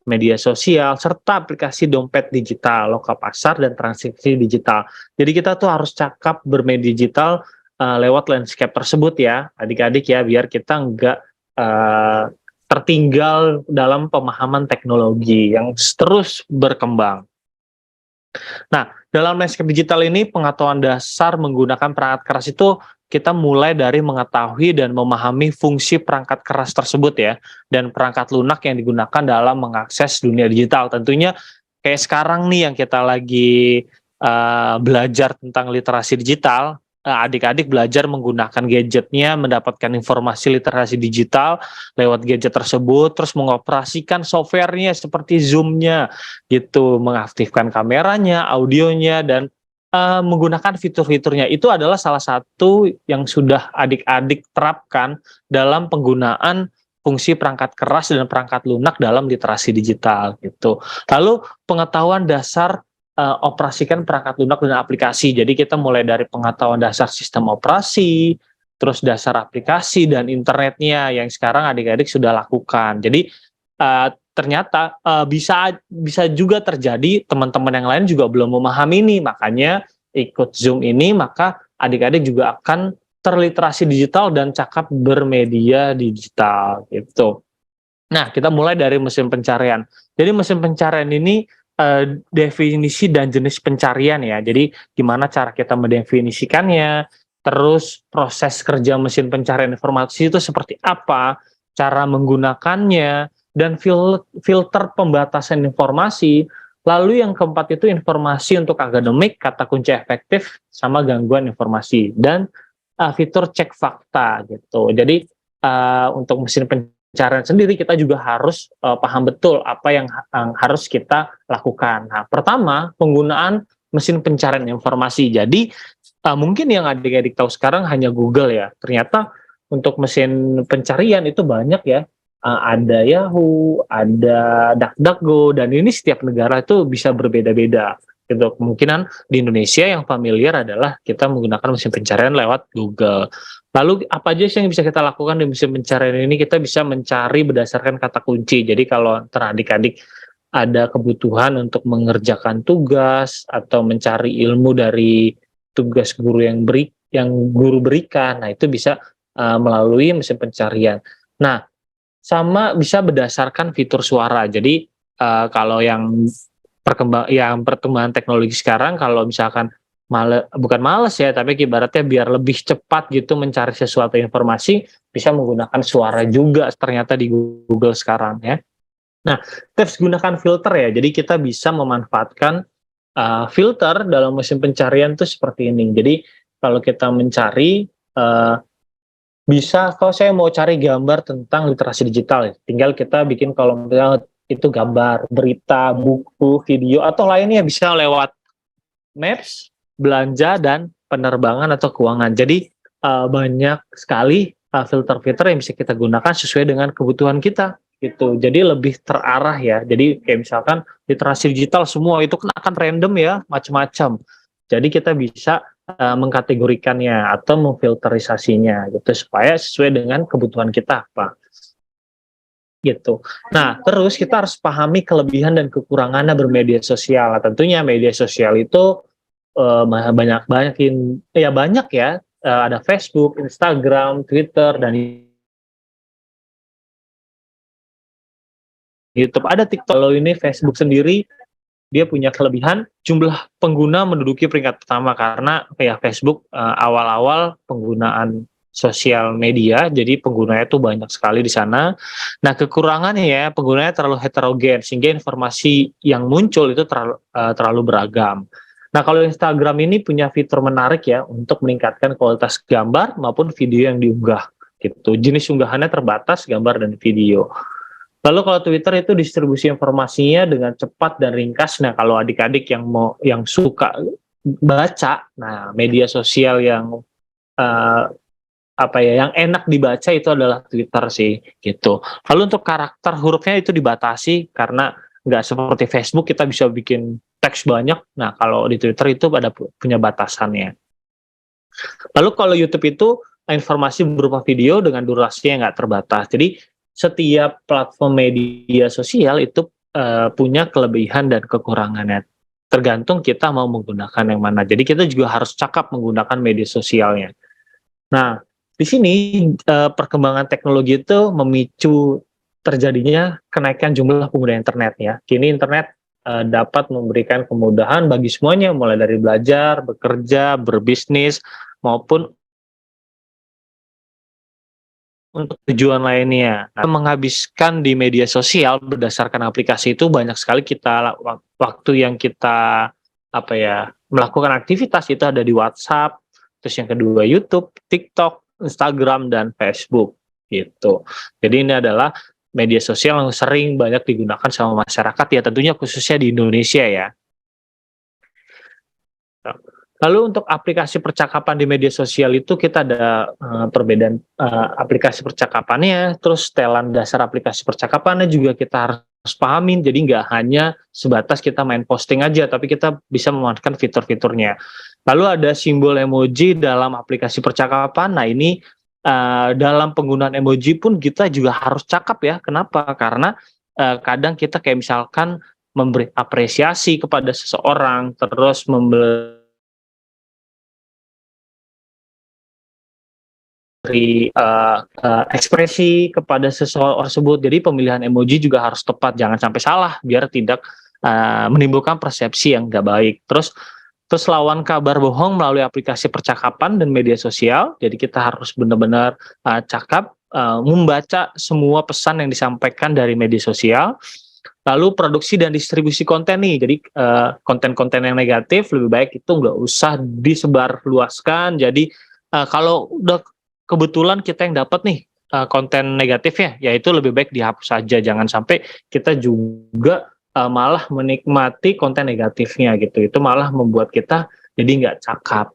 media sosial, serta aplikasi dompet digital, loka pasar, dan transaksi digital. Jadi kita tuh harus cakap bermedia digital lewat landscape tersebut ya, adik-adik ya, biar kita nggak tertinggal dalam pemahaman teknologi yang terus berkembang. Nah, dalam landscape digital ini pengetahuan dasar menggunakan perangkat keras itu kita mulai dari mengetahui dan memahami fungsi perangkat keras tersebut ya, dan perangkat lunak yang digunakan dalam mengakses dunia digital. Tentunya kayak sekarang nih yang kita lagi belajar tentang literasi digital, adik-adik belajar menggunakan gadgetnya, mendapatkan informasi literasi digital lewat gadget tersebut, terus mengoperasikan softwarenya seperti Zoom-nya gitu, mengaktifkan kameranya, audionya, dan menggunakan fitur-fiturnya. Itu adalah salah satu yang sudah adik-adik terapkan dalam penggunaan fungsi perangkat keras dan perangkat lunak dalam literasi digital gitu. Lalu pengetahuan dasar operasikan perangkat lunak dan aplikasi. Jadi kita mulai dari pengetahuan dasar sistem operasi, terus dasar aplikasi dan internetnya yang sekarang adik-adik sudah lakukan. Jadi ternyata bisa juga terjadi teman-teman yang lain juga belum memahami ini, makanya ikut Zoom ini, maka adik-adik juga akan terliterasi digital dan cakap bermedia digital gitu. Nah, kita mulai dari mesin pencarian. Jadi mesin pencarian ini definisi dan jenis pencarian ya. Jadi gimana cara kita mendefinisikannya, terus proses kerja mesin pencarian informasi itu seperti apa, cara menggunakannya, dan filter pembatasan informasi. Lalu yang keempat itu informasi untuk akademik, kata kunci efektif, sama gangguan informasi, dan fitur cek fakta gitu. Jadi untuk mesin pencarian sendiri kita juga harus paham betul apa yang harus kita lakukan. Nah, pertama penggunaan mesin pencarian informasi. Jadi mungkin yang adik-adik tahu sekarang hanya Google ya. Ternyata untuk mesin pencarian itu banyak ya. Ada Yahoo, ada DuckDuckGo, dan ini setiap negara itu bisa berbeda-beda. Gitu. Kemungkinan di Indonesia yang familiar adalah kita menggunakan mesin pencarian lewat Google. Lalu apa aja sih yang bisa kita lakukan di mesin pencarian ini? Kita bisa mencari berdasarkan kata kunci. Jadi kalau adik-adik ada kebutuhan untuk mengerjakan tugas atau mencari ilmu dari tugas guru yang guru berikan, nah itu bisa melalui mesin pencarian. Nah, sama bisa berdasarkan fitur suara. Jadi kalau yang perkembangan teknologi sekarang, kalau misalkan bukan males ya, tapi ibaratnya biar lebih cepat gitu mencari sesuatu informasi, bisa menggunakan suara juga ternyata di Google sekarang ya. Nah, tips gunakan filter ya. Jadi kita bisa memanfaatkan filter dalam mesin pencarian tuh seperti ini. Jadi kalau kita mencari bisa, kalau saya mau cari gambar tentang literasi digital ya, tinggal kita bikin kolom itu gambar, berita, buku, video, atau lainnya bisa lewat maps, belanja, dan penerbangan atau keuangan. Jadi banyak sekali filter-filter yang bisa kita gunakan sesuai dengan kebutuhan kita gitu. Jadi lebih terarah ya. Jadi kayak misalkan literasi digital semua itu kan akan random ya, macam-macam. Jadi kita bisa mengkategorikannya atau memfilterisasinya gitu supaya sesuai dengan kebutuhan kita apa gitu. Nah, terus kita harus pahami kelebihan dan kekurangannya bermedia sosial. Nah, tentunya media sosial itu banyak ya. Ada Facebook, Instagram, Twitter, dan YouTube. Ada TikTok. Kalau ini Facebook sendiri, dia punya kelebihan jumlah pengguna menduduki peringkat pertama karena kayak Facebook awal-awal penggunaan sosial media, jadi penggunanya itu banyak sekali di sana. Nah, kekurangannya ya, penggunanya terlalu heterogen sehingga informasi yang muncul itu terlalu beragam. Nah, kalau Instagram ini punya fitur menarik ya untuk meningkatkan kualitas gambar maupun video yang diunggah gitu. Jenis unggahannya terbatas, gambar dan video. Lalu kalau Twitter itu distribusi informasinya dengan cepat dan ringkas. Nah, kalau adik-adik yang suka baca, nah media sosial yang yang enak dibaca itu adalah Twitter sih gitu. Lalu untuk karakter hurufnya itu dibatasi karena nggak seperti Facebook kita bisa bikin teks banyak. Nah, kalau di Twitter itu ada punya batasannya. Lalu kalau YouTube itu informasi berupa video dengan durasi yang nggak terbatas. Jadi setiap platform media sosial itu punya kelebihan dan kekurangannya. Tergantung kita mau menggunakan yang mana. Jadi kita juga harus cakap menggunakan media sosialnya. Nah, di sini perkembangan teknologi itu memicu terjadinya kenaikan jumlah pengguna internet ya. Kini internet dapat memberikan kemudahan bagi semuanya, mulai dari belajar, bekerja, berbisnis, maupun untuk tujuan lainnya. Nah, menghabiskan di media sosial berdasarkan aplikasi itu banyak sekali waktu yang kita melakukan aktivitas itu ada di WhatsApp, terus yang kedua YouTube, TikTok, Instagram, dan Facebook gitu. Jadi ini adalah media sosial yang sering banyak digunakan sama masyarakat ya, tentunya khususnya di Indonesia ya. Lalu untuk aplikasi percakapan di media sosial itu kita ada perbedaan aplikasi percakapannya, terus setelan dasar aplikasi percakapannya juga kita harus pahamin. Jadi nggak hanya sebatas kita main posting aja, tapi kita bisa memanfaatkan fitur-fiturnya. Lalu ada simbol emoji dalam aplikasi percakapan. Nah ini dalam penggunaan emoji pun kita juga harus cakap ya. Kenapa? Karena kadang kita kayak misalkan memberi apresiasi kepada seseorang, terus memberi ekspresi kepada seseorang tersebut. Jadi pemilihan emoji juga harus tepat, jangan sampai salah biar tidak menimbulkan persepsi yang nggak baik. Terus lawan kabar bohong melalui aplikasi percakapan dan media sosial. Jadi kita harus benar-benar cakap membaca semua pesan yang disampaikan dari media sosial. Lalu produksi dan distribusi konten nih. Jadi konten-konten yang negatif lebih baik itu nggak usah disebarluaskan. Jadi kalau udah kebetulan kita yang dapat nih konten negatifnya, yaitu lebih baik dihapus saja. Jangan sampai kita juga malah menikmati konten negatifnya gitu. Itu malah membuat kita jadi nggak cakap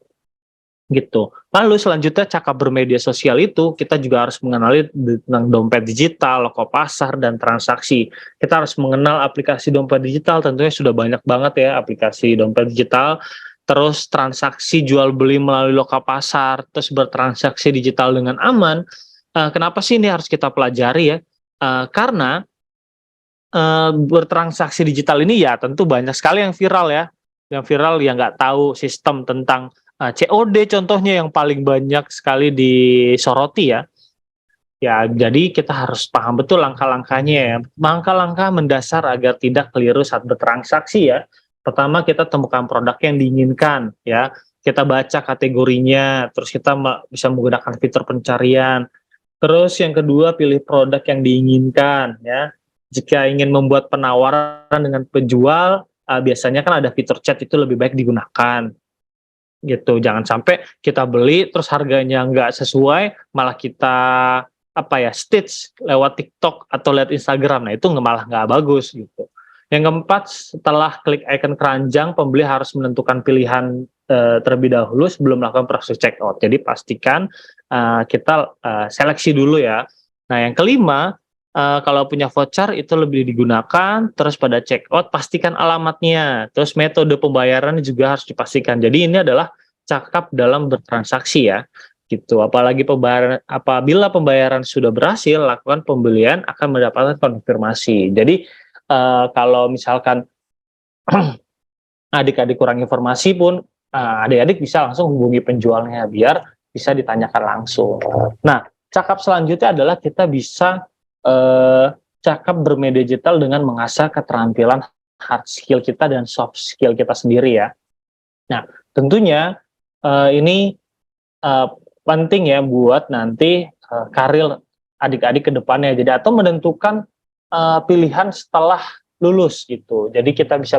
gitu. Lalu selanjutnya cakap bermedia sosial itu kita juga harus mengenali tentang dompet digital, loko pasar, dan transaksi. Kita harus mengenal aplikasi dompet digital, tentunya sudah banyak banget ya aplikasi dompet digital. Terus transaksi jual beli melalui loka pasar, terus bertransaksi digital dengan aman. Kenapa sih ini harus kita pelajari ya? Karena bertransaksi digital ini ya tentu banyak sekali yang viral ya. Yang viral yang nggak tahu sistem tentang COD contohnya yang paling banyak sekali disoroti ya. Ya, jadi kita harus paham betul langkah-langkahnya ya. Langkah-langkah mendasar agar tidak keliru saat bertransaksi ya. Pertama, kita temukan produk yang diinginkan ya. Kita baca kategorinya, terus kita bisa menggunakan fitur pencarian. Terus yang kedua, pilih produk yang diinginkan ya. Jika ingin membuat penawaran dengan penjual, biasanya kan ada fitur chat, itu lebih baik digunakan gitu. Jangan sampai kita beli terus harganya nggak sesuai, malah kita stitch lewat TikTok atau lewat Instagram. Nah, itu malah nggak bagus gitu. Yang keempat, setelah klik icon keranjang, pembeli harus menentukan pilihan terlebih dahulu sebelum melakukan proses checkout. Jadi pastikan kita seleksi dulu ya. Nah, yang kelima, kalau punya voucher itu lebih digunakan. Terus pada checkout pastikan alamatnya. Terus metode pembayaran juga harus dipastikan. Jadi ini adalah cakap dalam bertransaksi ya. Gitu. Apabila pembayaran sudah berhasil, lakukan pembelian akan mendapatkan konfirmasi. Jadi kalau misalkan adik-adik kurang informasi pun, adik-adik bisa langsung hubungi penjualnya biar bisa ditanyakan langsung. Nah, cakap selanjutnya adalah kita bisa cakap bermedia digital dengan mengasah keterampilan hard skill kita dan soft skill kita sendiri ya. Nah, tentunya ini penting ya buat nanti karir adik-adik ke depannya. Jadi atau menentukan pilihan setelah lulus gitu. Jadi kita bisa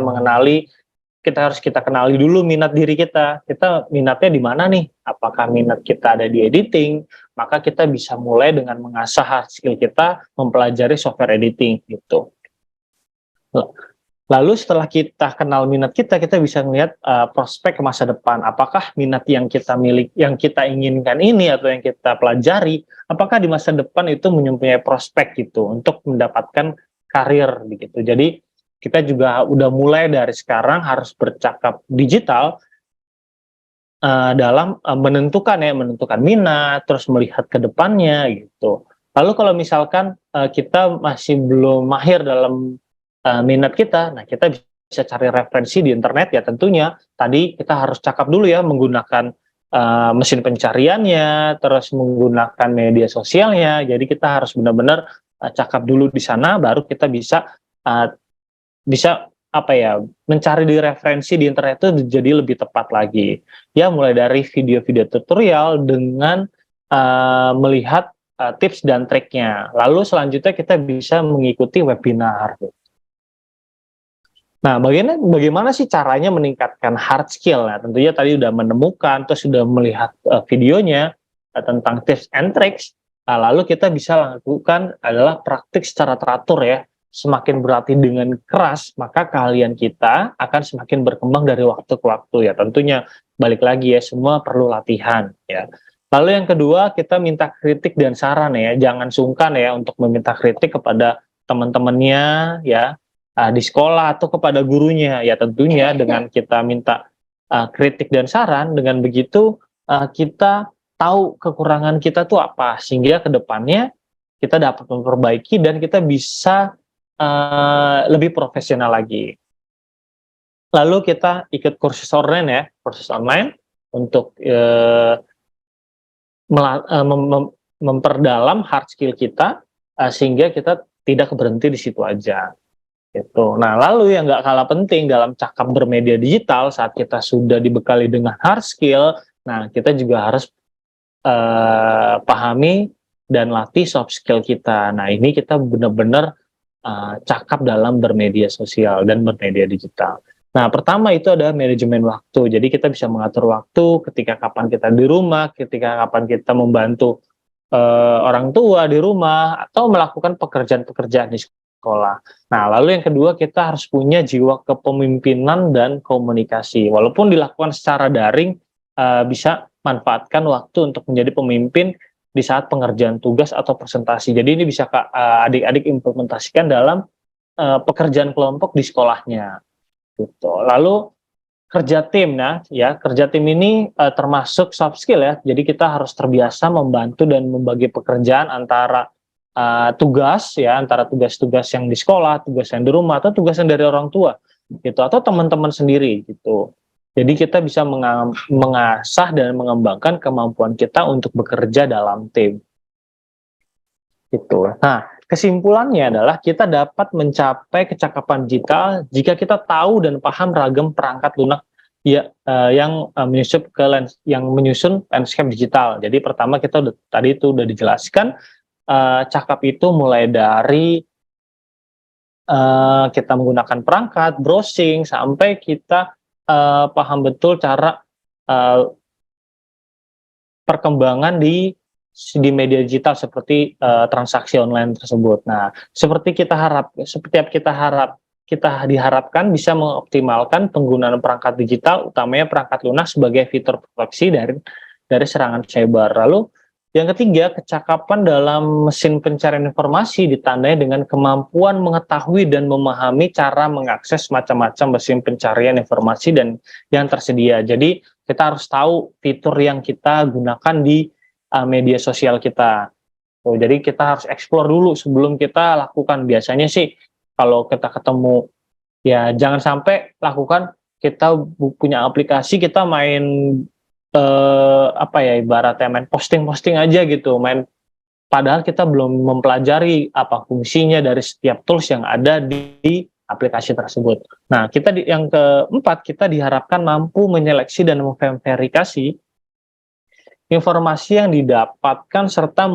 kita kenali dulu minat diri kita. Kita minatnya di mana nih? Apakah minat kita ada di editing? Maka kita bisa mulai dengan mengasah hard skill kita, mempelajari software editing gitu. Lalu setelah kita kenal minat kita bisa melihat prospek ke masa depan. Apakah minat yang kita inginkan ini atau yang kita pelajari, apakah di masa depan itu mempunyai prospek gitu untuk mendapatkan karir begitu. Jadi kita juga udah mulai dari sekarang harus bercakap digital dalam menentukan minat, terus melihat ke depannya gitu. Lalu kalau misalkan kita masih belum mahir dalam minat kita, nah kita bisa cari referensi di internet ya. Tentunya tadi kita harus cakap dulu ya menggunakan mesin pencariannya, terus menggunakan media sosialnya. Jadi kita harus benar-benar cakap dulu di sana, baru kita bisa mencari di referensi di internet itu jadi lebih tepat lagi. Ya, mulai dari video-video tutorial dengan melihat tips dan triknya. Lalu selanjutnya kita bisa mengikuti webinar. Nah, bagaimana sih caranya meningkatkan hard skill? Nah, tentunya tadi sudah menemukan, terus sudah melihat videonya tentang tips and tricks. Nah, lalu kita bisa lakukan adalah praktik secara teratur ya. Semakin berlatih dengan keras, maka keahlian kita akan semakin berkembang dari waktu ke waktu ya. Tentunya balik lagi ya, semua perlu latihan ya. Lalu yang kedua, kita minta kritik dan saran ya. Jangan sungkan ya untuk meminta kritik kepada teman-temannya ya. Di sekolah atau kepada gurunya ya. Tentunya dengan kita minta kritik dan saran, dengan begitu kita tahu kekurangan kita tuh apa, sehingga kedepannya kita dapat memperbaiki dan kita bisa lebih profesional lagi. Lalu kita ikut kursus online untuk memperdalam hard skill kita sehingga kita tidak berhenti di situ aja. Gitu. Nah, lalu yang nggak kalah penting dalam cakap bermedia digital saat kita sudah dibekali dengan hard skill, nah kita juga harus pahami dan latih soft skill kita. Nah, ini kita benar-benar cakap dalam bermedia sosial dan bermedia digital. Nah, pertama itu adalah manajemen waktu. Jadi kita bisa mengatur waktu ketika kapan kita di rumah, ketika kapan kita membantu orang tua di rumah, atau melakukan pekerjaan-pekerjaan di sekolah. Nah, lalu yang kedua, kita harus punya jiwa kepemimpinan dan komunikasi. Walaupun dilakukan secara daring, bisa manfaatkan waktu untuk menjadi pemimpin di saat pengerjaan tugas atau presentasi. Jadi ini bisa adik-adik implementasikan dalam pekerjaan kelompok di sekolahnya. Gitu. Lalu kerja tim, kerja tim ini termasuk soft skill ya. Jadi kita harus terbiasa membantu dan membagi pekerjaan antara antara tugas-tugas yang di sekolah, tugas yang di rumah, atau tugas yang dari orang tua, gitu, atau teman-teman sendiri, gitu. Jadi kita bisa mengasah dan mengembangkan kemampuan kita untuk bekerja dalam tim. Gitu. Nah, kesimpulannya adalah kita dapat mencapai kecakapan digital jika kita tahu dan paham ragam perangkat lunak yang menyusun landscape digital. Jadi pertama kita tadi itu udah dijelaskan, cakap itu mulai dari kita menggunakan perangkat, browsing, sampai kita paham betul cara perkembangan di media digital seperti transaksi online tersebut. Nah, kita diharapkan bisa mengoptimalkan penggunaan perangkat digital, utamanya perangkat lunak sebagai fitur proteksi dari serangan cyber. Lalu yang ketiga, kecakapan dalam mesin pencarian informasi ditandai dengan kemampuan mengetahui dan memahami cara mengakses macam-macam mesin pencarian informasi dan yang tersedia. Jadi kita harus tahu fitur yang kita gunakan di media sosial kita. Jadi kita harus explore dulu sebelum kita lakukan. Biasanya sih kalau kita ketemu, ya jangan sampai lakukan, kita punya aplikasi, kita main ibaratnya main posting aja gitu, padahal kita belum mempelajari apa fungsinya dari setiap tools yang ada di aplikasi tersebut. Nah, yang keempat, kita diharapkan mampu menyeleksi dan memverifikasi informasi yang didapatkan serta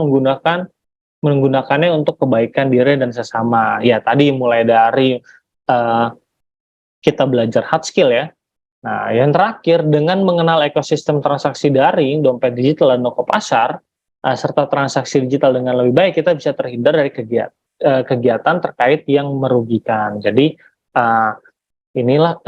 menggunakannya untuk kebaikan diri dan sesama. Ya, tadi mulai dari kita belajar hard skill ya. Nah, yang terakhir, dengan mengenal ekosistem transaksi daring, dompet digital, dan toko pasar, serta transaksi digital dengan lebih baik, kita bisa terhindar dari kegiatan terkait yang merugikan. Jadi, inilah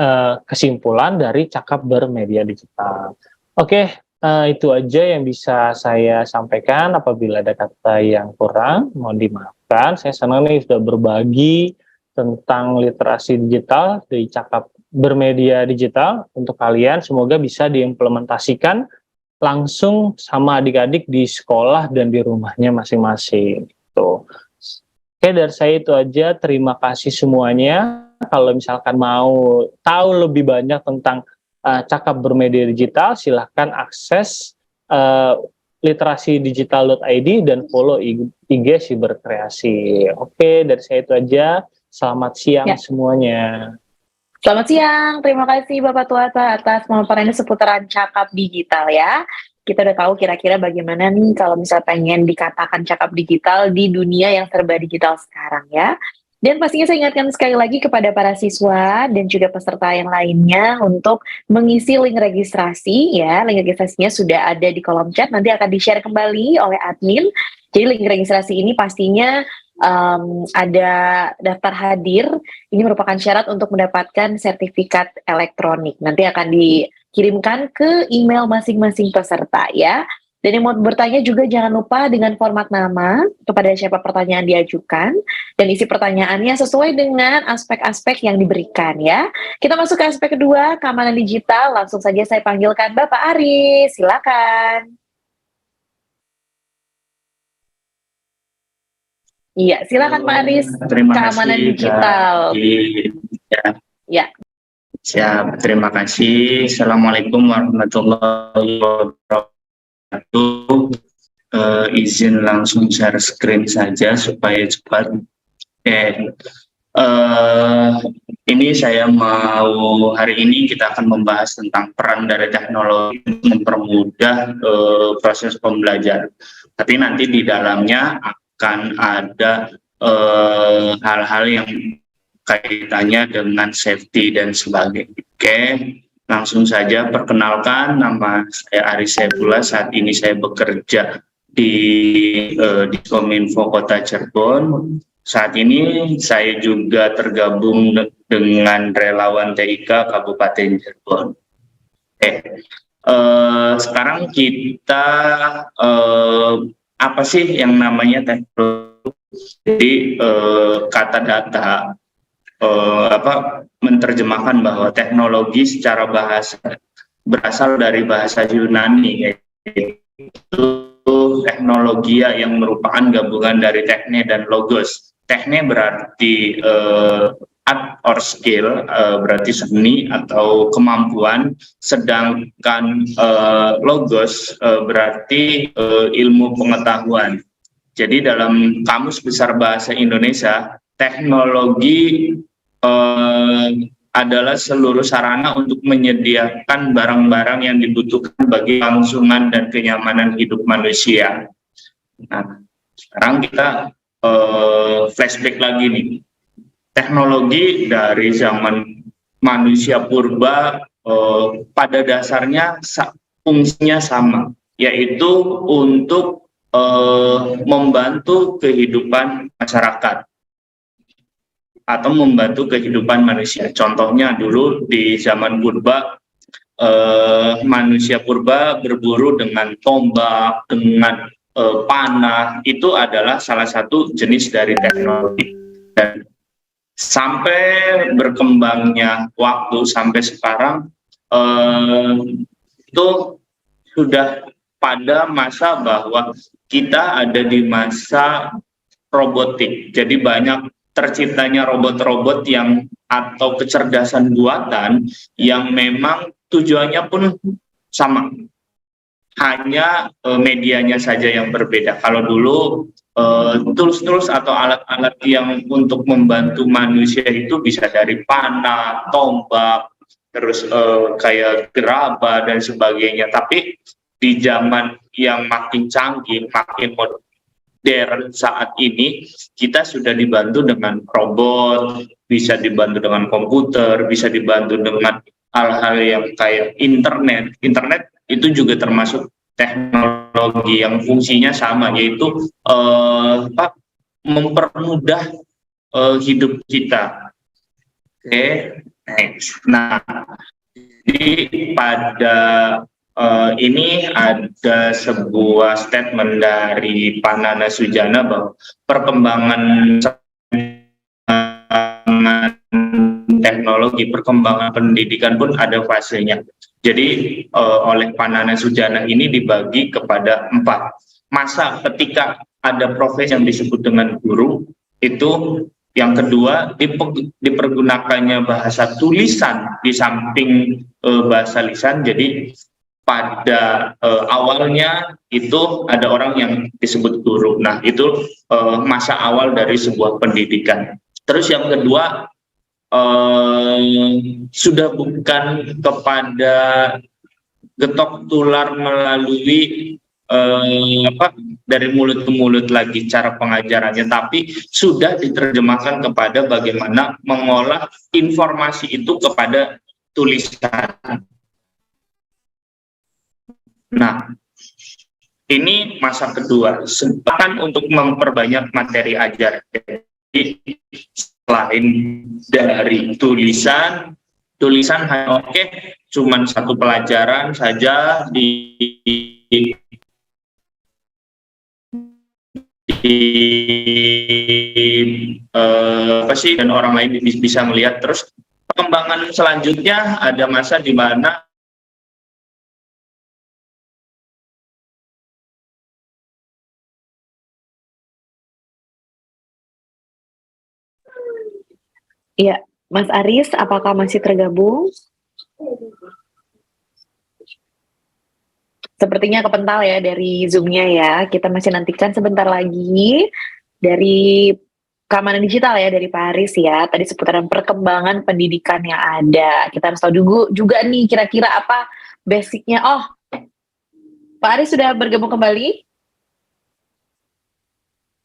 kesimpulan dari cakap bermedia digital. Oke, itu aja yang bisa saya sampaikan. Apabila ada kata yang kurang, mohon dimaafkan. Saya senang nih sudah berbagi tentang literasi digital di cakap bermedia digital untuk kalian. Semoga bisa diimplementasikan langsung sama adik-adik di sekolah dan di rumahnya masing-masing. Gitu. Oke, dari saya itu aja. Terima kasih semuanya. Kalau misalkan mau tahu lebih banyak tentang cakap bermedia digital, silahkan akses literasidigital.id dan follow IG Siberkreasi. Oke, dari saya itu aja. Selamat siang semuanya. Selamat siang, terima kasih Bapak Tuata atas pemaparannya seputaran cakap digital ya. Kita udah tahu kira-kira bagaimana nih kalau misalnya pengen dikatakan cakap digital di dunia yang serba digital sekarang ya. Dan pastinya saya ingatkan sekali lagi kepada para siswa dan juga peserta yang lainnya untuk mengisi link registrasi ya. Link registrasinya sudah ada di kolom chat, nanti akan di-share kembali oleh admin. Jadi link registrasi ini pastinya ada daftar hadir. Ini merupakan syarat untuk mendapatkan sertifikat elektronik. Nanti akan dikirimkan ke email masing-masing peserta ya. Dan yang mau bertanya juga jangan lupa dengan format nama, kepada siapa pertanyaan diajukan, dan isi pertanyaannya sesuai dengan aspek-aspek yang diberikan ya. Kita masuk ke aspek kedua, keamanan digital. Langsung saja saya panggilkan Bapak Aris, silakan. Iya, silakan Pak Aris. Keamanan digital. Ya. Siap, terima kasih. Assalamualaikum warahmatullahi wabarakatuh. Izin langsung share screen saja supaya cepat. Ini saya mau, hari ini kita akan membahas tentang peran dari teknologi untuk mempermudah proses pembelajaran. Tapi nanti di dalamnya akan ada hal-hal yang kaitannya dengan safety dan sebagainya. Oke, langsung saja perkenalkan, nama saya Aris Saifullah. Saat ini saya bekerja di Diskominfo Kota Cirebon. Saat ini saya juga tergabung dengan relawan TIK Kabupaten Cirebon. Sekarang kita apa sih yang namanya teknologi? Jadi kata data menerjemahkan bahwa teknologi secara bahasa berasal dari bahasa Yunani, yaitu teknologi yang merupakan gabungan dari tekne dan logos. Tekne berarti art or skill, berarti seni atau kemampuan, sedangkan logos berarti ilmu pengetahuan. Jadi dalam Kamus Besar Bahasa Indonesia, teknologi adalah seluruh sarana untuk menyediakan barang-barang yang dibutuhkan bagi kelangsungan dan kenyamanan hidup manusia. Nah, sekarang kita flashback lagi nih. Teknologi dari zaman manusia purba pada dasarnya fungsinya sama, yaitu untuk membantu kehidupan masyarakat atau membantu kehidupan manusia. Contohnya dulu di zaman purba, manusia purba berburu dengan tombak, dengan panah. Itu adalah salah satu jenis dari teknologi. Dan sampai berkembangnya waktu sampai sekarang, itu sudah pada masa bahwa kita ada di masa robotik. Jadi banyak terciptanya robot-robot yang atau kecerdasan buatan yang memang tujuannya pun sama. Hanya medianya saja yang berbeda. Kalau dulu tools-tools atau alat-alat yang untuk membantu manusia itu bisa dari panah, tombak, terus kayak gerabah dan sebagainya. Tapi di zaman yang makin canggih, makin modern saat ini, kita sudah dibantu dengan robot, bisa dibantu dengan komputer, bisa dibantu dengan hal-hal yang kayak internet. Internet itu juga termasuk teknologi yang fungsinya sama, yaitu mempermudah hidup kita. Oke, next. Nah, jadi pada ini ada sebuah statement dari Pak Nana Sujana bahwa perkembangan teknologi, perkembangan pendidikan pun ada fasenya. Jadi oleh Pak Nana Sujana ini dibagi kepada 4. Masa ketika ada profesi yang disebut dengan guru, itu yang kedua dipergunakannya bahasa tulisan di samping bahasa lisan. Jadi pada awalnya itu ada orang yang disebut guru. Nah, itu masa awal dari sebuah pendidikan. Terus yang kedua, sudah bukan kepada getok tular melalui dari mulut ke mulut lagi cara pengajarannya, tapi sudah diterjemahkan kepada bagaimana mengolah informasi itu kepada tulisan. Nah, ini masa kedua, bahkan untuk memperbanyak materi ajar. Jadi selain dari tulisan hanya cuman satu pelajaran saja dan orang lain bisa melihat. Terus perkembangan selanjutnya ada masa di mana Iya, Mas Aris, apakah masih tergabung? Sepertinya kepental ya dari Zoom-nya ya. Kita masih nantikan sebentar lagi dari keamanan digital ya, dari Pak Aris ya. Tadi seputaran perkembangan pendidikan yang ada. Kita harus tahu dulu juga nih kira-kira apa basicnya. Oh, Pak Aris sudah bergabung kembali?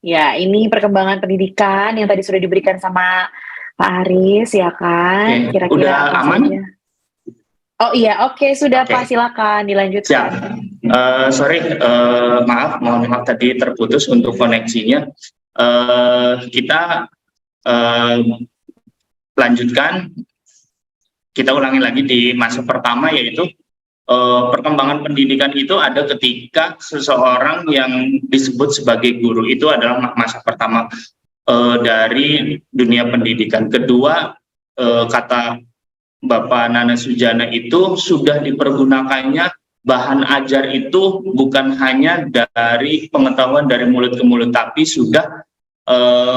Ya, ini perkembangan pendidikan yang tadi sudah diberikan sama Pak Aris ya kan, kira-kira udah aman? Saja? Oh iya, oke, sudah Oke. Pak, silakan dilanjutkan. Mohon maaf tadi terputus untuk koneksinya. Kita lanjutkan, kita ulangi lagi di masa pertama, yaitu perkembangan pendidikan itu ada ketika seseorang yang disebut sebagai guru itu adalah masa pertama dari dunia pendidikan. Kedua, kata Bapak Nana Sujana itu sudah dipergunakannya bahan ajar itu bukan hanya dari pengetahuan dari mulut ke mulut, tapi sudah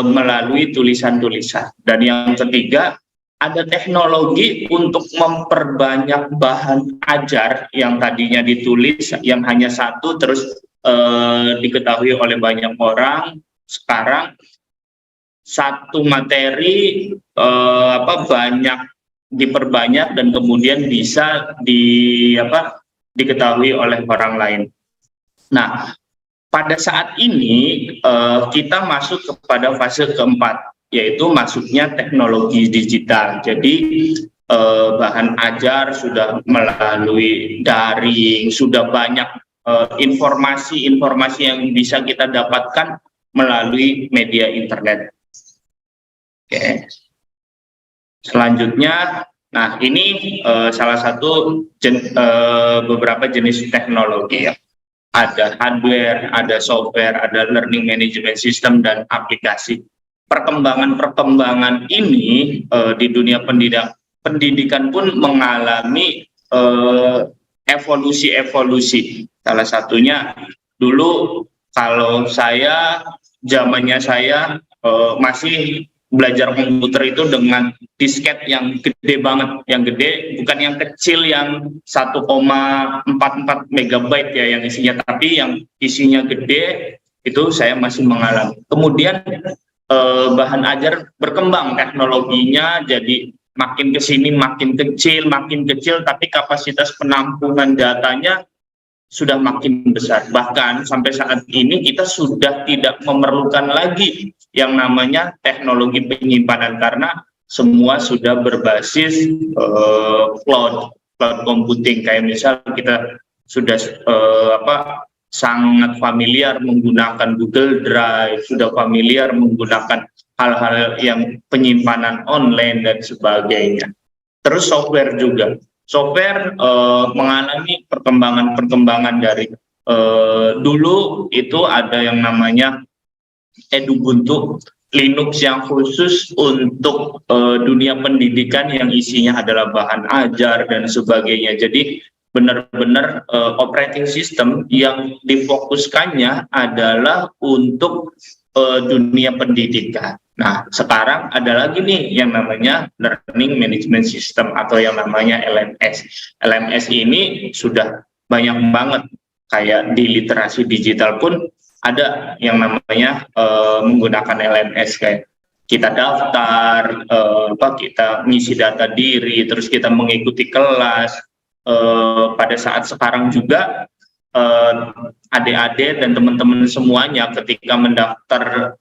melalui tulisan-tulisan. Dan yang ketiga, ada teknologi untuk memperbanyak bahan ajar yang tadinya ditulis yang hanya satu, terus diketahui oleh banyak orang sekarang satu materi banyak diperbanyak dan kemudian bisa diketahui oleh orang lain. Nah, pada saat ini kita masuk kepada fase keempat, yaitu masuknya teknologi digital. Jadi bahan ajar sudah melalui daring, sudah banyak informasi-informasi yang bisa kita dapatkan melalui media internet. Oke. Selanjutnya, nah ini salah satu beberapa jenis teknologi ya. Ada hardware, ada software, ada learning management system dan aplikasi. Perkembangan ini di dunia pendidikan pun mengalami evolusi. Salah satunya dulu kalau zamannya saya masih belajar komputer itu dengan disket yang gede banget, yang gede bukan yang kecil yang 1,44 megabyte ya yang isinya, tapi yang isinya gede itu saya masih mengalami. Kemudian bahan ajar berkembang teknologinya, jadi makin kesini makin kecil, tapi kapasitas penampungan datanya sudah makin besar. Bahkan sampai saat ini kita sudah tidak memerlukan lagi yang namanya teknologi penyimpanan karena semua sudah berbasis cloud computing. Kayak misal kita sudah sangat familiar menggunakan Google Drive, sudah familiar menggunakan hal-hal yang penyimpanan online dan sebagainya. Terus software juga. Software mengalami perkembangan dari dulu itu ada yang namanya Edubuntu, Linux yang khusus untuk dunia pendidikan yang isinya adalah bahan ajar dan sebagainya. Jadi benar-benar operating system yang difokuskannya adalah untuk dunia pendidikan. Nah, sekarang ada lagi nih yang namanya Learning Management System atau yang namanya LMS. LMS ini sudah banyak banget, kayak di literasi digital pun ada yang namanya menggunakan LMS, kayak kita daftar, kita ngisi data diri, terus kita mengikuti kelas. Pada saat sekarang juga adik-adik dan teman-teman semuanya ketika mendaftar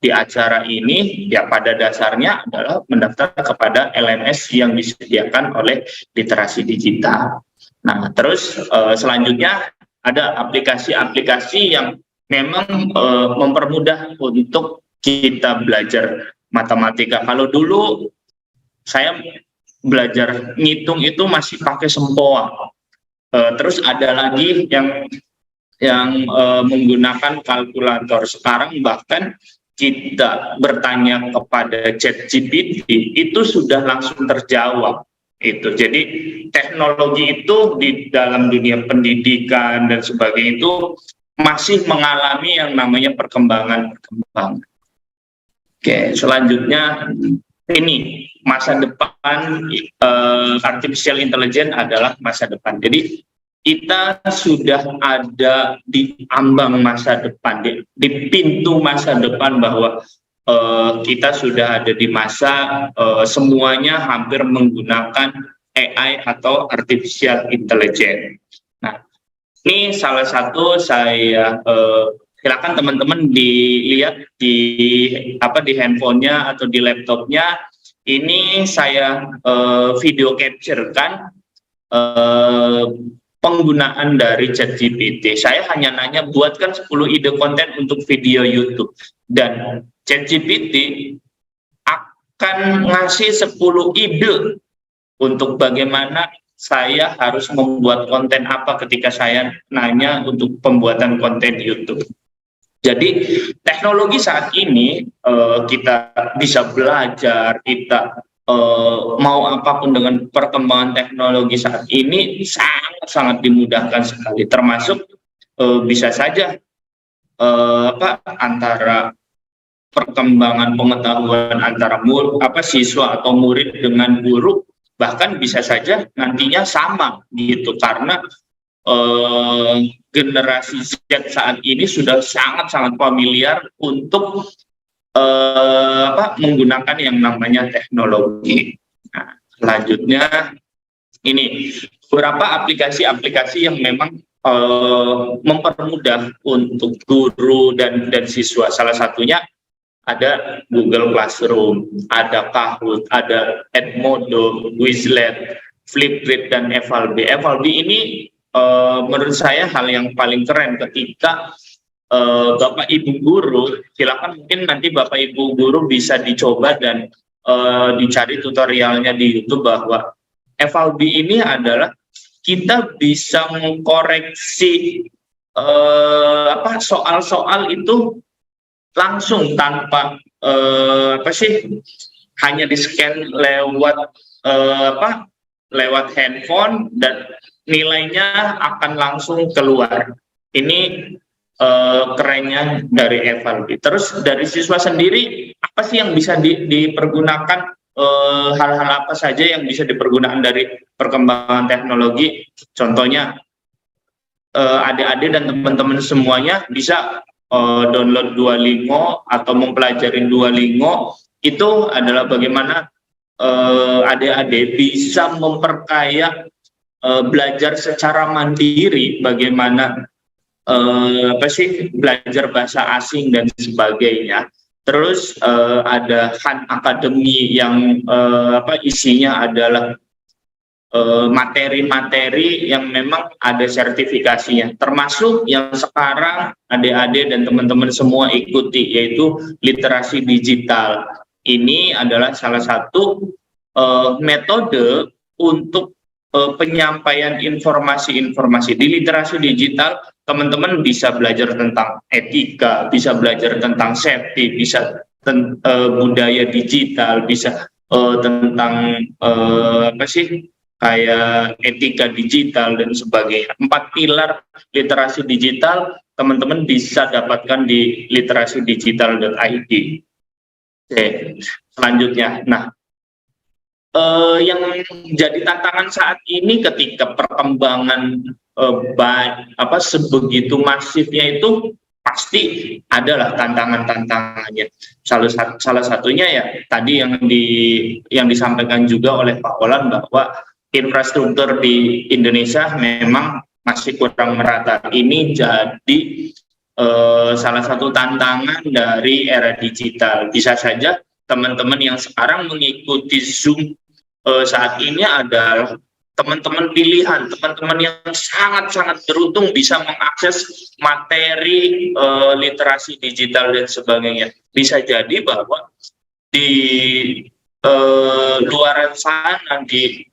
di acara ini ya pada dasarnya adalah mendaftar kepada LMS yang disediakan oleh literasi digital. Nah, terus selanjutnya ada aplikasi-aplikasi yang memang mempermudah untuk kita belajar matematika. Kalau dulu saya belajar ngitung itu masih pakai sempoa. Terus ada lagi yang menggunakan kalkulator. Sekarang bahkan kita bertanya kepada ChatGPT itu sudah langsung terjawab. Itu jadi teknologi itu di dalam dunia pendidikan dan sebagainya itu masih mengalami yang namanya perkembangan. Oke, selanjutnya ini masa depan artificial intelligence adalah masa depan. Jadi kita sudah ada di ambang masa depan, di pintu masa depan bahwa kita sudah ada di masa semuanya hampir menggunakan AI atau artificial intelligence. Nah, ini salah satu saya silakan teman-teman dilihat di handphonenya atau di laptopnya. Ini saya video capture kan penggunaan dari ChatGPT. Saya hanya nanya buatkan 10 ide konten untuk video YouTube dan ChatGPT akan ngasih 10 ide untuk bagaimana saya harus membuat konten apa ketika saya nanya untuk pembuatan konten YouTube. Jadi teknologi saat ini kita bisa belajar, kita mau apapun dengan perkembangan teknologi saat ini sangat dimudahkan sekali. Termasuk bisa saja antara perkembangan pengetahuan antara siswa atau murid dengan guru bahkan bisa saja nantinya sama gitu karena generasi Z saat ini sudah sangat-sangat familiar untuk menggunakan yang namanya teknologi. Nah, selanjutnya ini beberapa aplikasi-aplikasi yang memang mempermudah untuk guru dan siswa. Salah satunya ada Google Classroom, ada Kahoot, ada Edmodo, Quizlet, Flipgrid, dan Evaldi. Evaldi ini menurut saya hal yang paling keren ketika Bapak Ibu guru, silakan mungkin nanti Bapak Ibu guru bisa dicoba dan dicari tutorialnya di YouTube bahwa Evaldi ini adalah kita bisa mengkoreksi soal-soal itu langsung tanpa hanya di scan lewat handphone dan nilainya akan langsung keluar. Ini kerennya dari Evaldi. Terus dari siswa sendiri apa sih yang bisa dipergunakan, hal-hal apa saja yang bisa dipergunakan dari perkembangan teknologi? Contohnya adik-adik dan teman-teman semuanya bisa download Duolingo atau mempelajari Duolingo. Itu adalah bagaimana adik-adik bisa memperkaya belajar secara mandiri, bagaimana belajar bahasa asing dan sebagainya. Terus ada Khan Academy yang isinya adalah materi-materi yang memang ada sertifikasinya, termasuk yang sekarang adik-adik dan teman-teman semua ikuti, yaitu literasi digital. Ini adalah salah satu metode untuk penyampaian informasi-informasi. Di literasi digital, teman-teman bisa belajar tentang etika, bisa belajar tentang safety, bisa budaya digital, bisa tentang kayak etika digital dan sebagainya. 4 pilar literasi digital teman-teman bisa dapatkan di literasidigital.id. Oke, selanjutnya. Nah, yang jadi tantangan saat ini ketika perkembangan sebegitu masifnya itu pasti adalah tantangannya. Salah satunya ya tadi yang disampaikan juga oleh Pak Olan bahwa infrastruktur di Indonesia memang masih kurang merata. Ini jadi salah satu tantangan dari era digital. Bisa saja teman-teman yang sekarang mengikuti Zoom saat ini adalah teman-teman pilihan, teman-teman yang sangat-sangat beruntung bisa mengakses materi literasi digital dan sebagainya. Bisa jadi bahwa di luar sana, di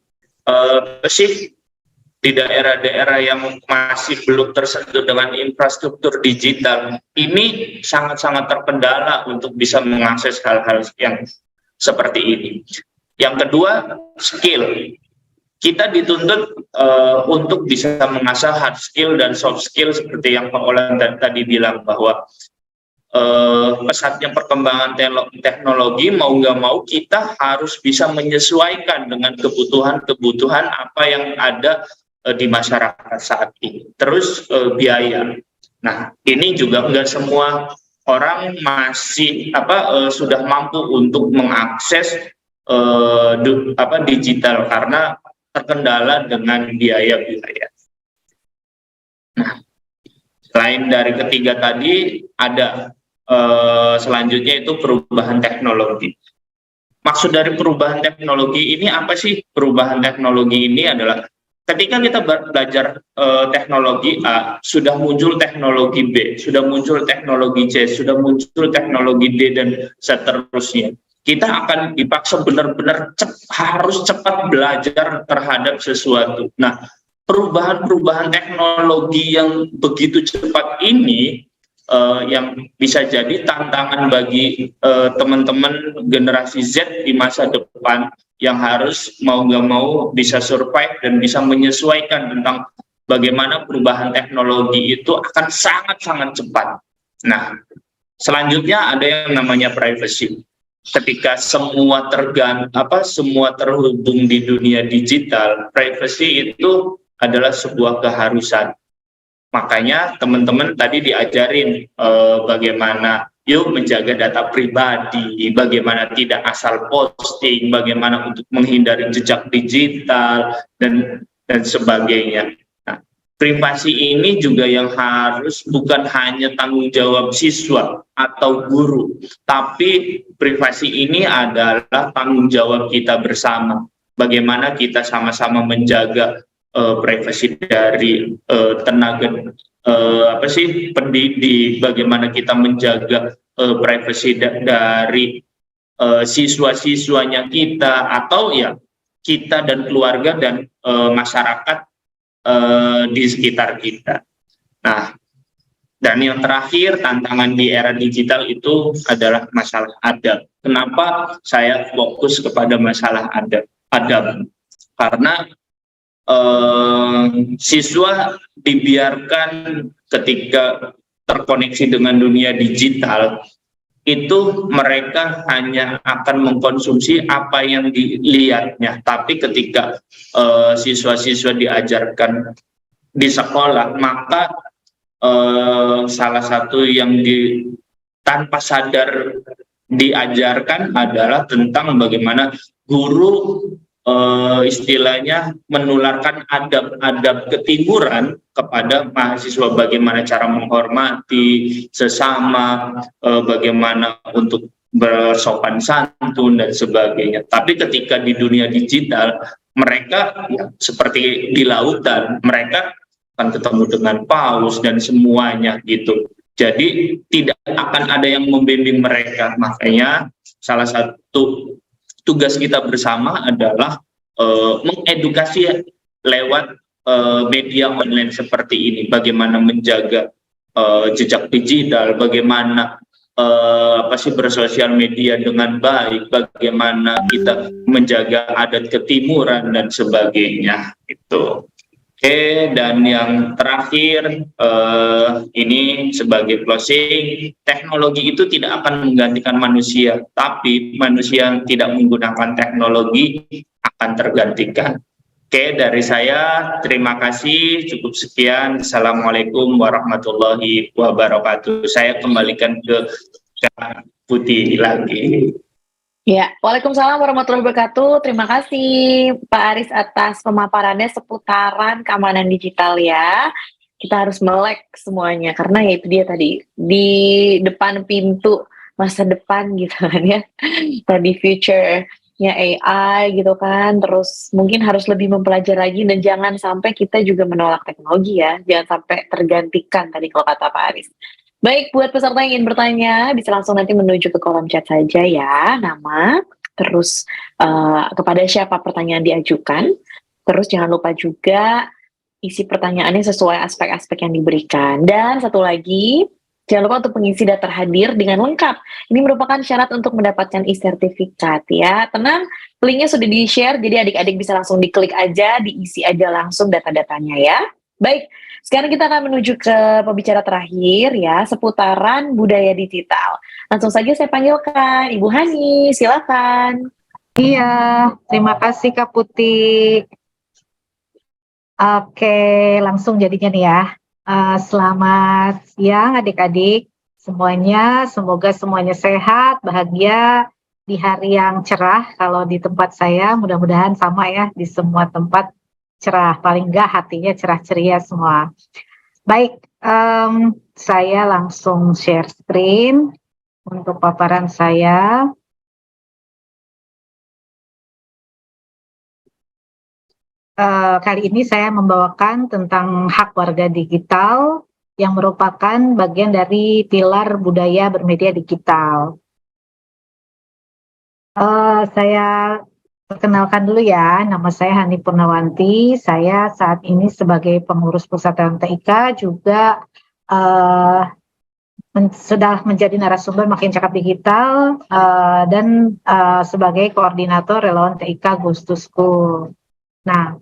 daerah-daerah yang masih belum tersentuh dengan infrastruktur digital, ini sangat-sangat terkendala untuk bisa mengakses hal-hal yang seperti ini. Yang kedua, skill. Kita dituntut untuk bisa mengasah hard skill dan soft skill seperti yang Pak Olan tadi bilang, bahwa pesatnya perkembangan teknologi, mau nggak mau kita harus bisa menyesuaikan dengan kebutuhan apa yang ada di masyarakat saat ini. Terus biaya. Nah, ini juga nggak semua orang masih sudah mampu untuk mengakses digital karena terkendala dengan biaya. Nah, selain dari ketiga tadi, ada selanjutnya itu perubahan teknologi. Maksud dari perubahan teknologi ini apa sih? Perubahan teknologi ini adalah ketika kita belajar teknologi A, sudah muncul teknologi B, sudah muncul teknologi C, sudah muncul teknologi D, dan seterusnya. Kita akan dipaksa benar-benar harus cepat belajar terhadap sesuatu. Nah, perubahan-perubahan teknologi yang begitu cepat ini yang bisa jadi tantangan bagi teman-teman generasi Z di masa depan yang harus mau nggak mau bisa survive dan bisa menyesuaikan tentang bagaimana perubahan teknologi itu akan sangat-sangat cepat. Nah, selanjutnya ada yang namanya privacy. Ketika semua terhubung di dunia digital, privacy itu adalah sebuah keharusan. Makanya teman-teman tadi diajarin bagaimana yuk menjaga data pribadi, bagaimana tidak asal posting, bagaimana untuk menghindari jejak digital dan sebagainya. Nah, privasi ini juga yang harus bukan hanya tanggung jawab siswa atau guru, tapi privasi ini adalah tanggung jawab kita bersama. Bagaimana kita sama-sama menjaga privasi dari tenaga pendidik, bagaimana kita menjaga privasi dari siswa-siswanya kita, atau ya kita dan keluarga dan masyarakat di sekitar kita. Nah, dan yang terakhir, tantangan di era digital itu adalah masalah adab. Kenapa saya fokus kepada masalah adab? Karena siswa dibiarkan ketika terkoneksi dengan dunia digital, itu mereka hanya akan mengkonsumsi apa yang dilihatnya. Tapi ketika siswa-siswa diajarkan di sekolah, maka salah satu yang tanpa sadar diajarkan adalah tentang bagaimana guru istilahnya menularkan adab-adab ketimuran kepada mahasiswa, bagaimana cara menghormati sesama, bagaimana untuk bersopan santun dan sebagainya. Tapi ketika di dunia digital, mereka ya, seperti di lautan, mereka akan ketemu dengan paus dan semuanya gitu. Jadi tidak akan ada yang membimbing mereka. Makanya salah satu tugas kita bersama adalah mengedukasi lewat media online seperti ini, bagaimana menjaga jejak digital, bagaimana bersosial media dengan baik, bagaimana kita menjaga adat ketimuran dan sebagainya itu. Oke, dan yang terakhir ini sebagai closing, teknologi itu tidak akan menggantikan manusia, tapi manusia yang tidak menggunakan teknologi akan tergantikan. Oke, dari saya terima kasih, cukup sekian. Assalamualaikum warahmatullahi wabarakatuh. Saya kembalikan ke Kak Putih lagi. Ya, Waalaikumsalam warahmatullahi wabarakatuh. Terima kasih Pak Aris atas pemaparannya seputaran keamanan digital ya. Kita harus melek semuanya karena ya itu dia tadi di depan pintu masa depan gitu kan ya. Tadi future-nya AI gitu kan. Terus mungkin harus lebih mempelajari lagi dan jangan sampai kita juga menolak teknologi ya. Jangan sampai tergantikan tadi kalau kata Pak Aris. Baik, buat peserta yang ingin bertanya, bisa langsung nanti menuju ke kolom chat saja ya, nama, terus kepada siapa pertanyaan diajukan, terus jangan lupa juga isi pertanyaannya sesuai aspek-aspek yang diberikan. Dan satu lagi, jangan lupa untuk mengisi daftar hadir dengan lengkap. Ini merupakan syarat untuk mendapatkan e-sertifikat ya. Tenang, linknya sudah di-share, jadi adik-adik bisa langsung diklik aja, diisi aja langsung data-datanya ya. Baik, sekarang kita akan menuju ke pembicara terakhir ya, seputaran budaya digital. Langsung saja saya panggilkan Ibu Hani, silakan. Iya, terima kasih Kak Putih. Oke, langsung jadinya nih ya. Selamat siang adik-adik semuanya, semoga semuanya sehat, bahagia di hari yang cerah. Kalau di tempat saya mudah-mudahan sama ya, di semua tempat cerah, paling enggak hatinya cerah ceria semua. Baik, saya langsung share screen untuk paparan saya. Kali ini saya membawakan tentang hak warga digital yang merupakan bagian dari pilar budaya bermedia digital. Saya perkenalkan dulu ya, nama saya Hani Purnawanti. Saya saat ini sebagai pengurus pusat TIK juga sudah menjadi narasumber Makin Cakap Digital dan sebagai koordinator relawan TIK Goes to School. Nah,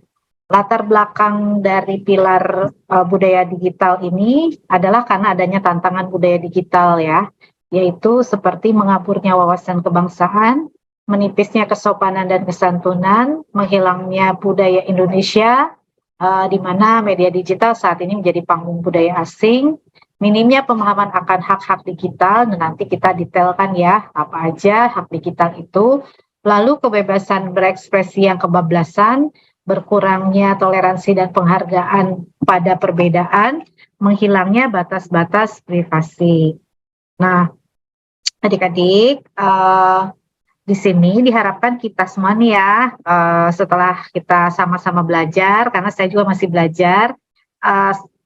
latar belakang dari pilar budaya digital ini adalah karena adanya tantangan budaya digital ya, yaitu seperti mengaburnya wawasan kebangsaan, menipisnya kesopanan dan kesantunan, menghilangnya budaya Indonesia, di mana media digital saat ini menjadi panggung budaya asing, minimnya pemahaman akan hak-hak digital, dan nanti kita detailkan ya apa aja hak digital itu, lalu kebebasan berekspresi yang kebablasan, berkurangnya toleransi dan penghargaan pada perbedaan, menghilangnya batas-batas privasi. Nah, adik-adik, di sini diharapkan kita semua nih ya, setelah kita sama-sama belajar, karena saya juga masih belajar,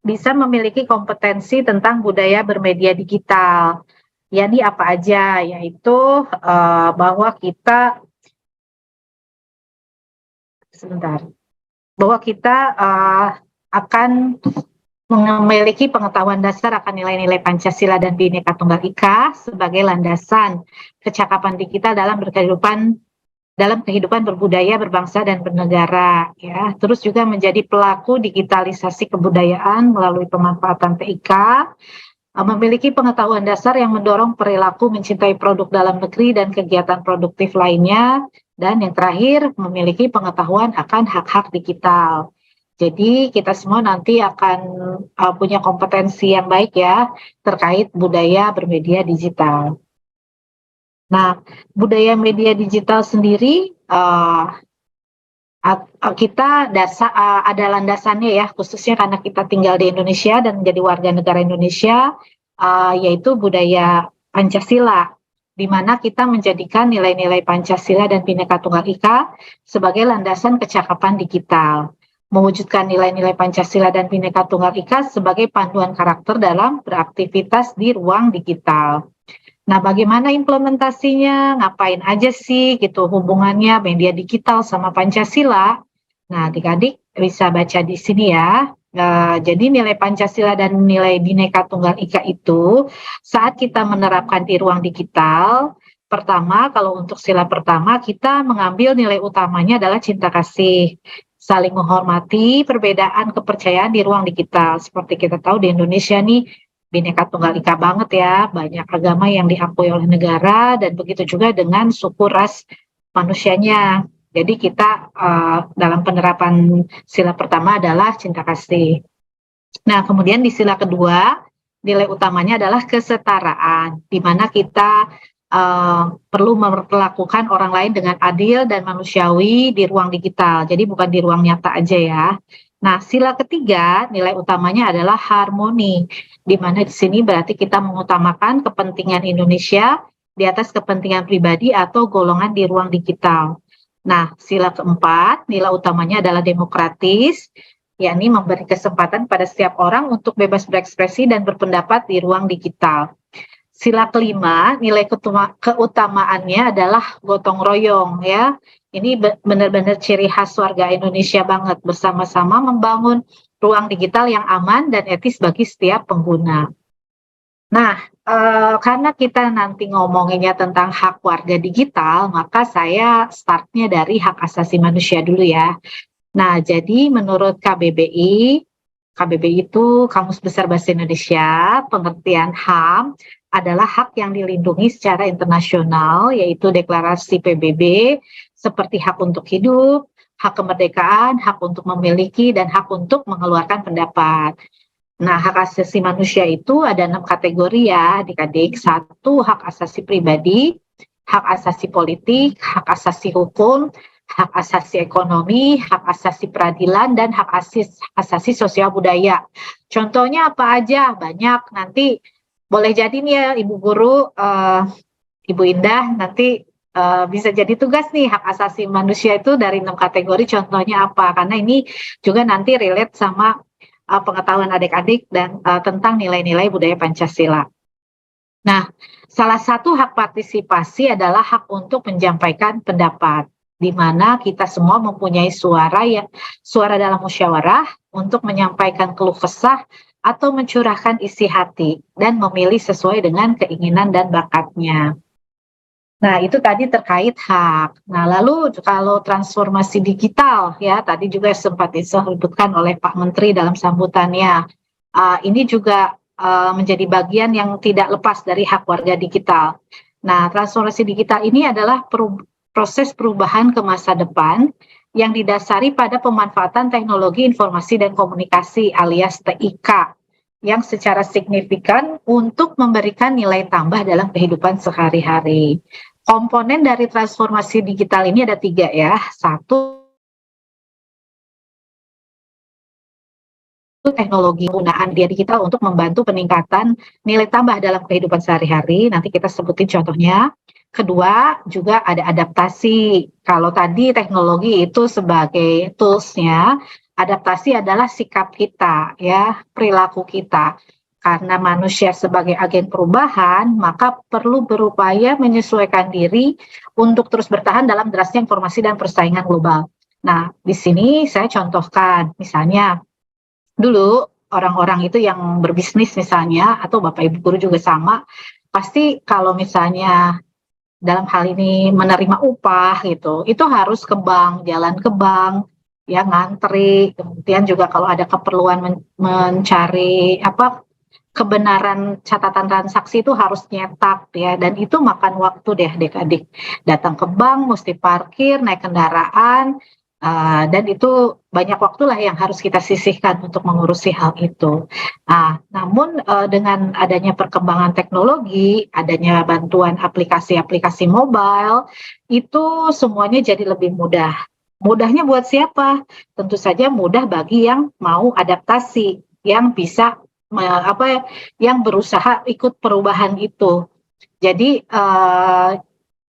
bisa memiliki kompetensi tentang budaya bermedia digital. Yani apa aja, yaitu bahwa kita akan memiliki pengetahuan dasar akan nilai-nilai Pancasila dan Bhinneka Tunggal Ika sebagai landasan kecakapan digital dalam kehidupan berbudaya, berbangsa dan bernegara, ya. Terus juga menjadi pelaku digitalisasi kebudayaan melalui pemanfaatan TIK, memiliki pengetahuan dasar yang mendorong perilaku mencintai produk dalam negeri dan kegiatan produktif lainnya, dan yang terakhir memiliki pengetahuan akan hak-hak digital. Jadi kita semua nanti akan punya kompetensi yang baik ya terkait budaya bermedia digital. Nah, budaya media digital sendiri kita ada landasannya ya, khususnya karena kita tinggal di Indonesia dan menjadi warga negara Indonesia, yaitu budaya Pancasila, di mana kita menjadikan nilai-nilai Pancasila dan Bhinneka Tunggal Ika sebagai landasan kecakapan digital, mewujudkan nilai-nilai Pancasila dan Bhinneka Tunggal Ika sebagai panduan karakter dalam beraktivitas di ruang digital. Nah, bagaimana implementasinya? Ngapain aja sih gitu hubungannya media digital sama Pancasila? Nah, adik-adik bisa baca di sini ya. Jadi nilai Pancasila dan nilai Bhinneka Tunggal Ika itu saat kita menerapkan di ruang digital, pertama kalau untuk sila pertama kita mengambil nilai utamanya adalah cinta kasih, saling menghormati perbedaan kepercayaan di ruang digital. Seperti kita tahu di Indonesia nih Bhinneka Tunggal Ika banget ya, banyak agama yang diakui oleh negara dan begitu juga dengan suku ras manusianya. Jadi kita dalam penerapan sila pertama adalah cinta kasih. Nah, kemudian di sila kedua, nilai utamanya adalah kesetaraan, di mana kita perlu memperlakukan orang lain dengan adil dan manusiawi di ruang digital. Jadi bukan di ruang nyata aja ya. Nah, sila ketiga, nilai utamanya adalah harmoni, di mana di sini berarti kita mengutamakan kepentingan Indonesia di atas kepentingan pribadi atau golongan di ruang digital. Nah, sila keempat, nilai utamanya adalah demokratis, yakni memberi kesempatan pada setiap orang untuk bebas berekspresi dan berpendapat di ruang digital. Sila kelima, nilai keutamaannya adalah gotong royong ya. Ini benar-benar ciri khas warga Indonesia banget, bersama-sama membangun ruang digital yang aman dan etis bagi setiap pengguna. Nah, karena kita nanti ngomonginnya tentang hak warga digital, maka saya startnya dari hak asasi manusia dulu ya. Nah, jadi menurut KBBI itu Kamus Besar Bahasa Indonesia, pengertian HAM adalah hak yang dilindungi secara internasional, yaitu deklarasi PBB, seperti hak untuk hidup, hak kemerdekaan, hak untuk memiliki, dan hak untuk mengeluarkan pendapat. Nah, hak asasi manusia itu ada 6 kategori ya adik-adik. 1, hak asasi pribadi, hak asasi politik, hak asasi hukum, hak asasi ekonomi, hak asasi peradilan, dan hak asasi sosial budaya. Contohnya apa aja? Banyak, nanti boleh jadi nih ya Ibu Guru, Ibu Indah, nanti bisa jadi tugas nih hak asasi manusia itu dari 6 kategori, contohnya apa? Karena ini juga nanti relate sama pengetahuan adik-adik dan tentang nilai-nilai budaya Pancasila. Nah, salah satu hak partisipasi adalah hak untuk menyampaikan pendapat, di mana kita semua mempunyai suara dalam musyawarah untuk menyampaikan keluh kesah atau mencurahkan isi hati dan memilih sesuai dengan keinginan dan bakatnya. Nah, itu tadi terkait hak. Nah, lalu kalau transformasi digital, ya tadi juga sempat disebutkan oleh Pak Menteri dalam sambutannya, ini juga menjadi bagian yang tidak lepas dari hak warga digital. Nah, transformasi digital ini adalah proses perubahan ke masa depan yang didasari pada pemanfaatan teknologi informasi dan komunikasi alias TIK yang secara signifikan untuk memberikan nilai tambah dalam kehidupan sehari-hari. Komponen dari transformasi digital ini ada 3 ya. Satu, teknologi penggunaan media digital untuk membantu peningkatan nilai tambah dalam kehidupan sehari-hari. Nanti kita sebutin contohnya. Kedua, juga ada adaptasi. Kalau tadi teknologi itu sebagai tools-nya, adaptasi adalah sikap kita, ya, perilaku kita. Karena manusia sebagai agen perubahan, maka perlu berupaya menyesuaikan diri untuk terus bertahan dalam derasnya informasi dan persaingan global. Nah, di sini saya contohkan, misalnya, dulu orang-orang itu yang berbisnis misalnya, atau Bapak Ibu guru juga sama, pasti kalau misalnya dalam hal ini menerima upah gitu, itu harus ke bank, jalan ke bank, ya ngantri, kemudian juga kalau ada keperluan mencari kebenaran catatan transaksi itu harus nyetak ya, dan itu makan waktu deh adik-adik. Datang ke bank, mesti parkir, naik kendaraan, dan itu banyak waktulah yang harus kita sisihkan untuk mengurusi hal itu. Nah, namun dengan adanya perkembangan teknologi, adanya bantuan aplikasi-aplikasi mobile, itu semuanya jadi lebih mudah. Mudahnya buat siapa? Tentu saja mudah bagi yang mau adaptasi, yang bisa yang berusaha ikut perubahan itu. Jadi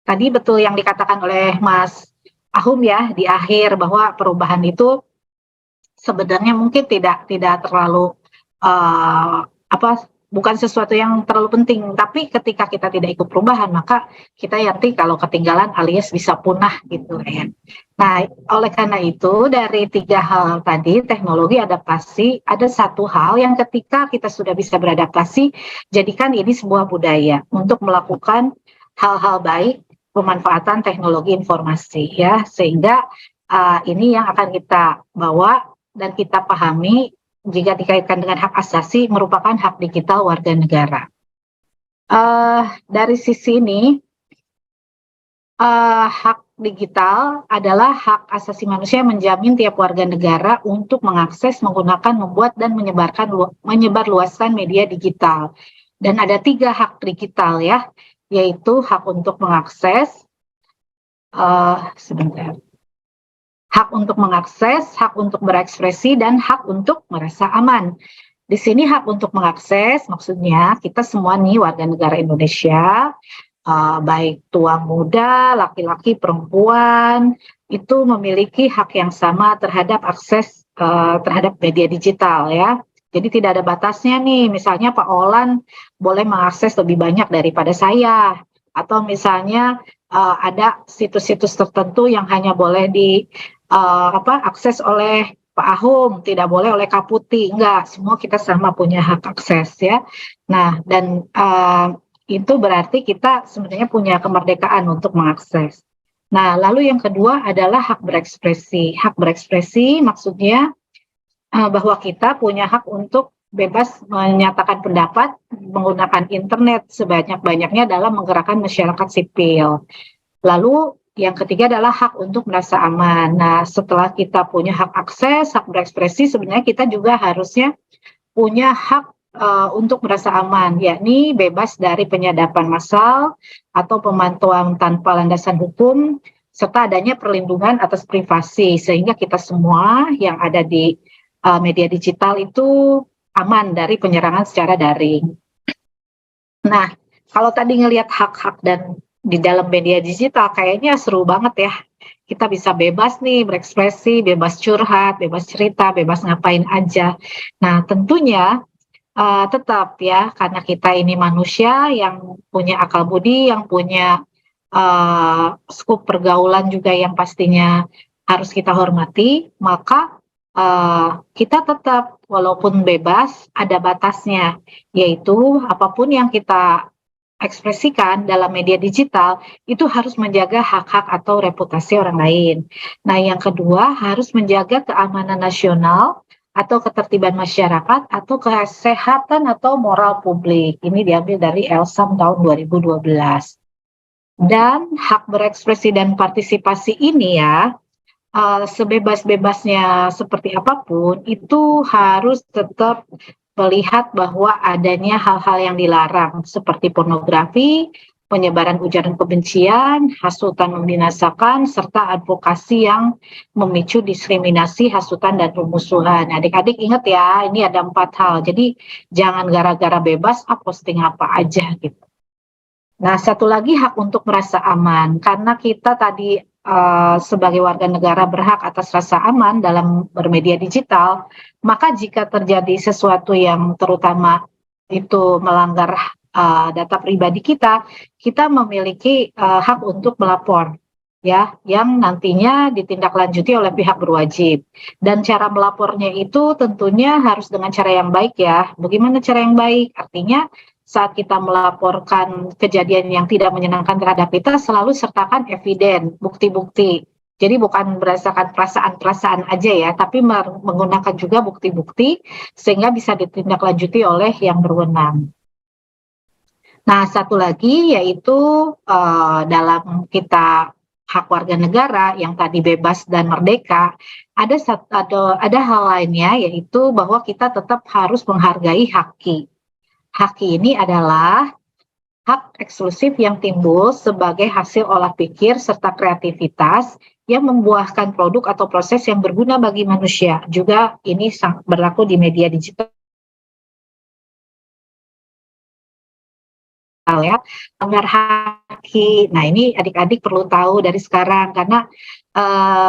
tadi betul yang dikatakan oleh Mas Ahum ya di akhir, bahwa perubahan itu sebenarnya mungkin tidak terlalu bukan sesuatu yang terlalu penting, tapi ketika kita tidak ikut perubahan maka kita nanti kalau ketinggalan alias bisa punah gitu ya. Nah, oleh karena itu dari 3 hal tadi, teknologi, adaptasi, ada satu hal yang ketika kita sudah bisa beradaptasi, jadikan ini sebuah budaya untuk melakukan hal-hal baik, pemanfaatan teknologi informasi ya, sehingga ini yang akan kita bawa dan kita pahami jika dikaitkan dengan hak asasi merupakan hak digital warga negara. Dari sisi ini, hak digital adalah hak asasi manusia yang menjamin tiap warga negara untuk mengakses, menggunakan, membuat, dan menyebarluaskan media digital. Dan ada 3 hak digital ya, yaitu hak untuk mengakses, hak untuk mengakses, hak untuk berekspresi, dan hak untuk merasa aman. Di sini hak untuk mengakses, maksudnya kita semua nih warga negara Indonesia, baik tua muda, laki-laki, perempuan, itu memiliki hak yang sama terhadap akses terhadap media digital ya. Jadi tidak ada batasnya nih, misalnya Pak Olan boleh mengakses lebih banyak daripada saya, atau misalnya ada situs-situs tertentu yang hanya boleh akses oleh Pak Ahum, tidak boleh oleh Kaputi, enggak, semua kita sama punya hak akses ya. Nah, dan itu berarti kita sebenarnya punya kemerdekaan untuk mengakses. Nah, lalu yang kedua adalah hak berekspresi. Hak berekspresi maksudnya bahwa kita punya hak untuk bebas menyatakan pendapat menggunakan internet sebanyak-banyaknya dalam menggerakkan masyarakat sipil. Lalu yang ketiga adalah hak untuk merasa aman. Nah, setelah kita punya hak akses, hak berekspresi, sebenarnya kita juga harusnya punya hak untuk merasa aman, yakni bebas dari penyadapan massal atau pemantauan tanpa landasan hukum, serta adanya perlindungan atas privasi, sehingga kita semua yang ada di media digital itu aman dari penyerangan secara daring. Nah, kalau tadi ngelihat hak-hak dan di dalam media digital kayaknya seru banget ya. Kita bisa bebas nih berekspresi, bebas curhat, bebas cerita, bebas ngapain aja. Nah, tentunya tetap ya, karena kita ini manusia yang punya akal budi, yang punya skup pergaulan juga yang pastinya harus kita hormati, maka kita tetap walaupun bebas ada batasnya, yaitu apapun yang kita ekspresikan dalam media digital itu harus menjaga hak-hak atau reputasi orang lain. Nah, yang kedua harus menjaga keamanan nasional atau ketertiban masyarakat atau kesehatan atau moral publik. Ini diambil dari Elsam tahun 2012. Dan hak berekspresi dan partisipasi ini ya sebebas-bebasnya seperti apapun, itu harus tetap melihat bahwa adanya hal-hal yang dilarang seperti pornografi, penyebaran ujaran kebencian, hasutan membinasakan, serta advokasi yang memicu diskriminasi, hasutan, dan permusuhan. Adik-adik ingat ya, ini ada 4 hal. Jadi jangan gara-gara bebas, posting apa aja gitu. Nah, satu lagi hak untuk merasa aman, karena kita tadi sebagai warga negara berhak atas rasa aman dalam bermedia digital, maka jika terjadi sesuatu yang terutama itu melanggar data pribadi kita, kita memiliki hak untuk melapor, ya, yang nantinya ditindaklanjuti oleh pihak berwajib. Dan cara melapornya itu tentunya harus dengan cara yang baik ya. Bagaimana cara yang baik? Artinya saat kita melaporkan kejadian yang tidak menyenangkan terhadap kita, selalu sertakan eviden, bukti-bukti. Jadi bukan berdasarkan perasaan-perasaan aja ya, tapi menggunakan juga bukti-bukti sehingga bisa ditindaklanjuti oleh yang berwenang. Nah, satu lagi yaitu dalam kita hak warga negara yang tadi bebas dan merdeka, ada hal lainnya yaitu bahwa kita tetap harus menghargai haki. Haki ini adalah hak eksklusif yang timbul sebagai hasil olah pikir serta kreativitas yang membuahkan produk atau proses yang berguna bagi manusia. Juga ini berlaku di media digital ya. Melanggar haki. Nah, ini adik-adik perlu tahu dari sekarang karena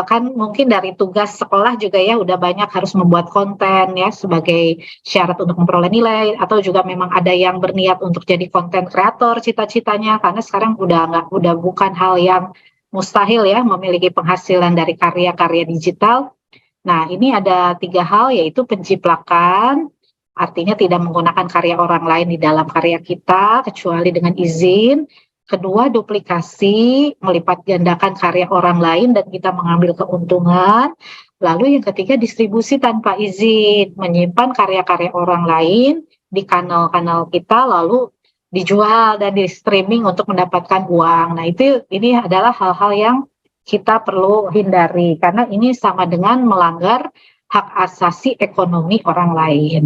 kan mungkin dari tugas sekolah juga ya udah banyak harus membuat konten ya sebagai syarat untuk memperoleh nilai, atau juga memang ada yang berniat untuk jadi konten kreator cita-citanya, karena sekarang udah bukan hal yang mustahil ya memiliki penghasilan dari karya-karya digital. Nah, ini ada 3 hal, yaitu penciplakan, artinya tidak menggunakan karya orang lain di dalam karya kita kecuali dengan izin. Kedua, duplikasi, melipat gandakan karya orang lain dan kita mengambil keuntungan. Lalu yang ketiga, distribusi tanpa izin, menyimpan karya-karya orang lain di kanal-kanal kita lalu dijual dan di streaming untuk mendapatkan uang. Nah, ini adalah hal-hal yang kita perlu hindari karena ini sama dengan melanggar hak asasi ekonomi orang lain.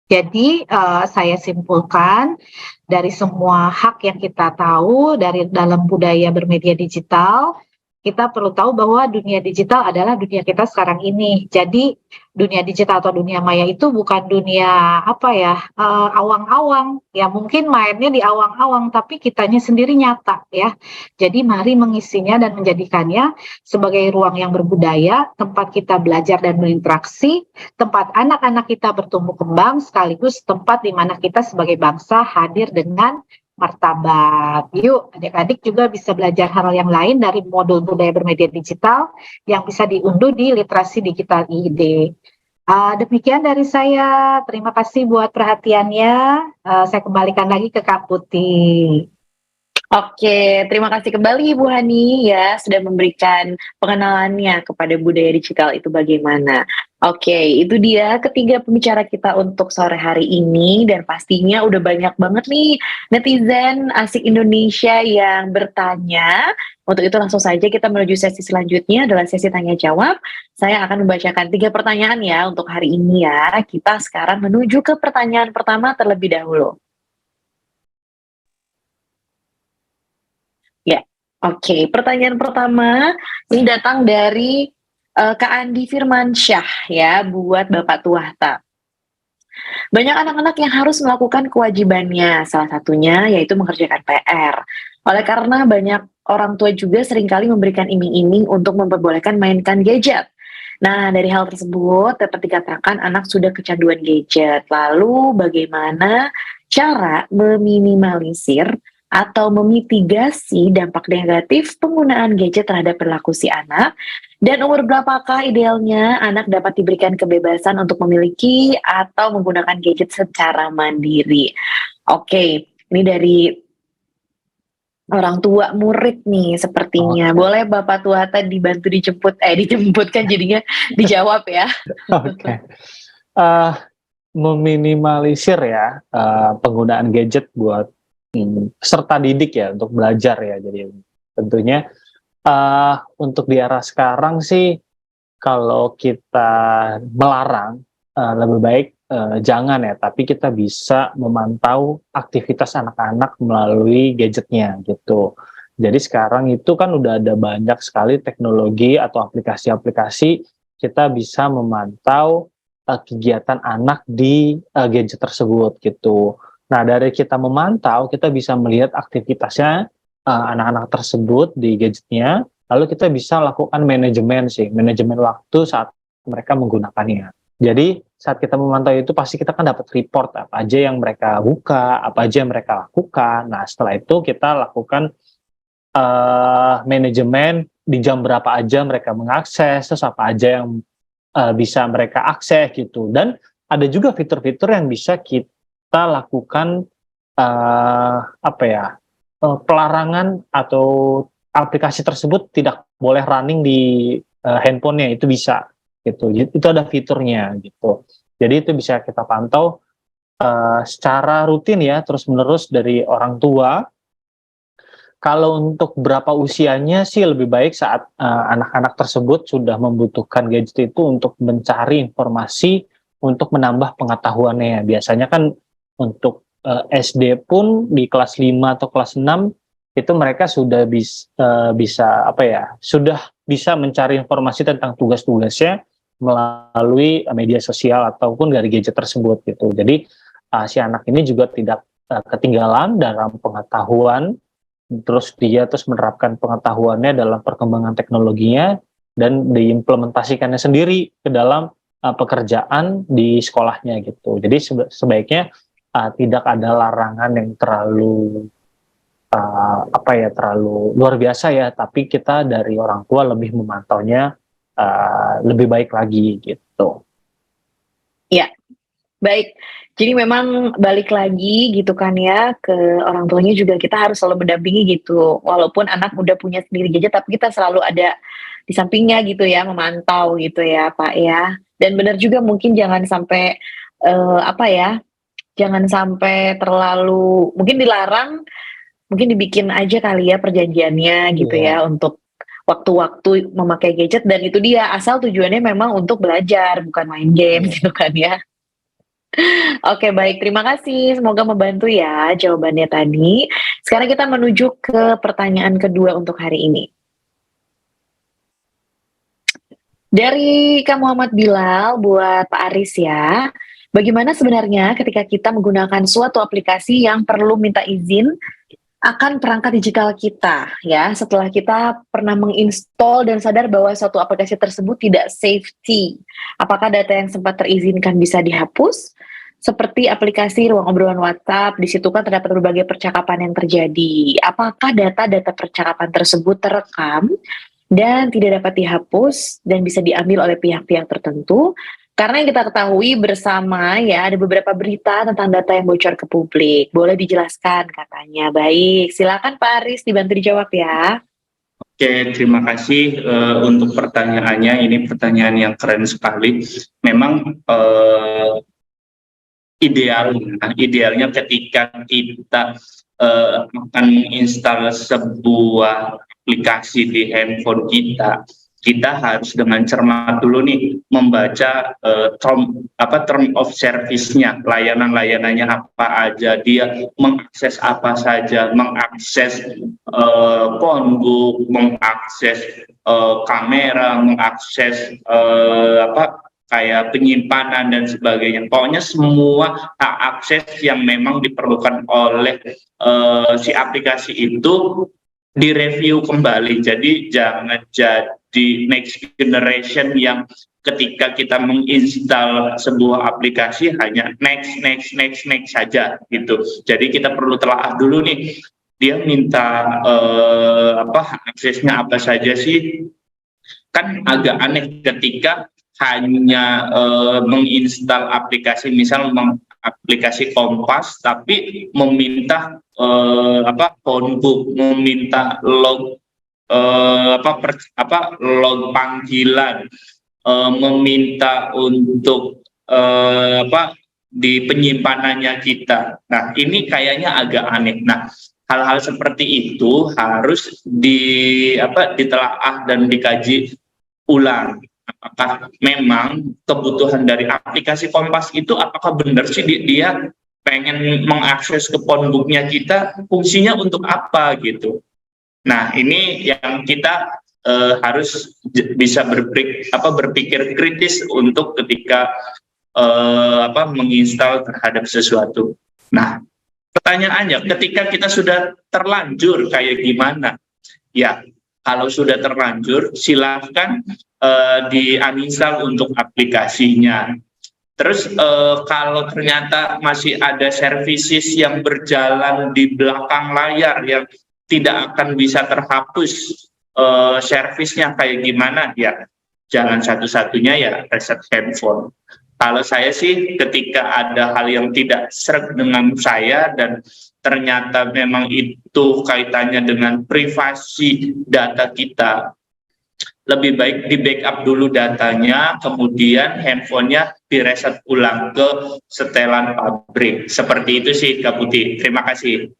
Jadi saya simpulkan dari semua hak yang kita tahu dari dalam budaya bermedia digital, kita perlu tahu bahwa dunia digital adalah dunia kita sekarang ini. Jadi dunia digital atau dunia maya itu bukan dunia awang-awang. Ya mungkin mainnya di awang-awang, tapi kitanya sendiri nyata ya. Jadi mari mengisinya dan menjadikannya sebagai ruang yang berbudaya, tempat kita belajar dan berinteraksi, tempat anak-anak kita bertumbuh kembang, sekaligus tempat di mana kita sebagai bangsa hadir dengan martabat. Yuk, adik-adik juga bisa belajar hal yang lain dari modul budaya bermedia digital yang bisa diunduh di Literasi Digital ID. Demikian dari saya. Terima kasih buat perhatiannya. Saya kembalikan lagi ke Kak Putih. Oke, terima kasih kembali Ibu Hani ya sudah memberikan pengenalannya kepada budaya digital itu bagaimana. Oke, itu dia ketiga pembicara kita untuk sore hari ini, dan pastinya udah banyak banget nih netizen asik Indonesia yang bertanya. Untuk itu langsung saja kita menuju sesi selanjutnya adalah sesi tanya jawab. Saya akan membacakan 3 pertanyaan ya untuk hari ini ya. Kita sekarang menuju ke pertanyaan pertama terlebih dahulu. Ya, oke. Pertanyaan pertama ini datang dari Kak Andi Firmansyah ya, buat Bapak Tuahta. Banyak anak-anak yang harus melakukan kewajibannya, salah satunya yaitu mengerjakan PR. Oleh karena banyak orang tua juga seringkali memberikan iming-iming untuk memperbolehkan mainkan gadget. Nah, dari hal tersebut dapat dikatakan anak sudah kecanduan gadget. Lalu bagaimana cara meminimalisir atau memitigasi dampak negatif penggunaan gadget terhadap perilaku si anak, dan umur berapakah idealnya anak dapat diberikan kebebasan untuk memiliki atau menggunakan gadget secara mandiri. Oke, ini dari orang tua murid nih sepertinya. Boleh Bapak Tuata dibantu dijemput kan jadinya dijawab ya. Oke. Meminimalisir ya penggunaan gadget buat peserta didik ya untuk belajar ya. Jadi tentunya Untuk di era sekarang sih, kalau kita melarang, lebih baik jangan ya, tapi kita bisa memantau aktivitas anak-anak melalui gadgetnya gitu. Jadi sekarang itu kan udah ada banyak sekali teknologi atau aplikasi-aplikasi, kita bisa memantau kegiatan anak di gadget tersebut gitu. Nah, dari kita memantau, kita bisa melihat aktivitasnya anak-anak tersebut di gadgetnya, lalu kita bisa lakukan manajemen waktu saat mereka menggunakannya. Jadi saat kita memantau itu pasti kita kan dapat report apa aja yang mereka buka, apa aja yang mereka lakukan. Nah, setelah itu kita lakukan manajemen di jam berapa aja mereka mengakses, terus apa aja yang bisa mereka akses gitu. Dan ada juga fitur-fitur yang bisa kita lakukan pelarangan atau aplikasi tersebut tidak boleh running di handphonenya, itu bisa gitu. Itu ada fiturnya gitu. Jadi itu bisa kita pantau secara rutin ya, terus menerus dari orang tua. Kalau untuk berapa usianya sih lebih baik saat anak-anak tersebut sudah membutuhkan gadget itu untuk mencari informasi untuk menambah pengetahuannya. Biasanya kan untuk SD pun di kelas 5 atau kelas 6 itu mereka sudah sudah bisa mencari informasi tentang tugas-tugasnya melalui media sosial ataupun dari gadget tersebut gitu. Jadi si anak ini juga tidak ketinggalan dalam pengetahuan, terus dia menerapkan pengetahuannya dalam perkembangan teknologinya dan diimplementasikannya sendiri ke dalam pekerjaan di sekolahnya gitu. Jadi sebaiknya tidak ada larangan yang terlalu terlalu luar biasa ya, tapi kita dari orang tua lebih memantaunya lebih baik lagi gitu. Ya, baik. Jadi memang balik lagi gitu kan ya, ke orang tuanya juga kita harus selalu mendampingi gitu. Walaupun anak udah punya sendiri gadget, tapi kita selalu ada di sampingnya gitu ya, memantau gitu ya Pak ya. Dan benar juga mungkin jangan sampai jangan sampai terlalu, mungkin dilarang, mungkin dibikin aja kali ya perjanjiannya gitu ya, untuk waktu-waktu memakai gadget, dan itu dia asal tujuannya memang untuk belajar bukan main game gitu kan ya. Oke, baik, terima kasih, semoga membantu ya jawabannya tadi. Sekarang kita menuju ke pertanyaan kedua untuk hari ini. Dari Kak Muhammad Bilal buat Pak Aris ya. Bagaimana sebenarnya ketika kita menggunakan suatu aplikasi yang perlu minta izin akan perangkat digital kita ya, setelah kita pernah menginstall dan sadar bahwa suatu aplikasi tersebut tidak safety. Apakah data yang sempat terizinkan bisa dihapus? Seperti aplikasi ruang obrolan WhatsApp, di situ kan terdapat berbagai percakapan yang terjadi. Apakah data-data percakapan tersebut terekam dan tidak dapat dihapus dan bisa diambil oleh pihak-pihak tertentu? Karena yang kita ketahui bersama ya, ada beberapa berita tentang data yang bocor ke publik. Boleh dijelaskan katanya. Baik, silakan Pak Aris dibantu dijawab ya. Oke, terima kasih untuk pertanyaannya. Ini pertanyaan yang keren sekali. Memang idealnya ketika kita akan install sebuah aplikasi di handphone kita harus dengan cermat dulu nih membaca term of service-nya, layanannya apa aja, dia mengakses apa saja, mengakses phonebook, mengakses kamera, mengakses kayak penyimpanan dan sebagainya. Pokoknya semua akses yang memang diperlukan oleh si aplikasi itu direview kembali. Jadi jangan jadi next generation yang ketika kita menginstal sebuah aplikasi hanya next saja gitu. Jadi kita perlu telaah dulu nih, dia minta aksesnya apa saja sih. Kan agak aneh ketika hanya menginstal aplikasi, misal aplikasi Kompas tapi meminta phonebook, meminta log log panggilan, meminta untuk di penyimpanannya kita. Nah, ini kayaknya agak aneh. Nah, hal-hal seperti itu harus ditelaah dan dikaji ulang. Apakah memang kebutuhan dari aplikasi Kompas itu apakah benar sih dia pengen mengakses ke phonebooknya kita, fungsinya untuk apa gitu. Nah, ini yang kita harus bisa berpikir kritis untuk ketika menginstal terhadap sesuatu. Nah, pertanyaannya, ketika kita sudah terlanjur kayak gimana? Ya, kalau sudah terlanjur, silahkan di-uninstall untuk aplikasinya. Terus kalau ternyata masih ada services yang berjalan di belakang layar yang tidak akan bisa terhapus servisnya kayak gimana, ya jalan satu-satunya ya reset handphone. Kalau saya sih ketika ada hal yang tidak sreg dengan saya dan ternyata memang itu kaitannya dengan privasi data kita, lebih baik di backup dulu datanya, kemudian handphonenya direset ulang ke setelan pabrik. Seperti itu sih Kak Putih. Terima kasih.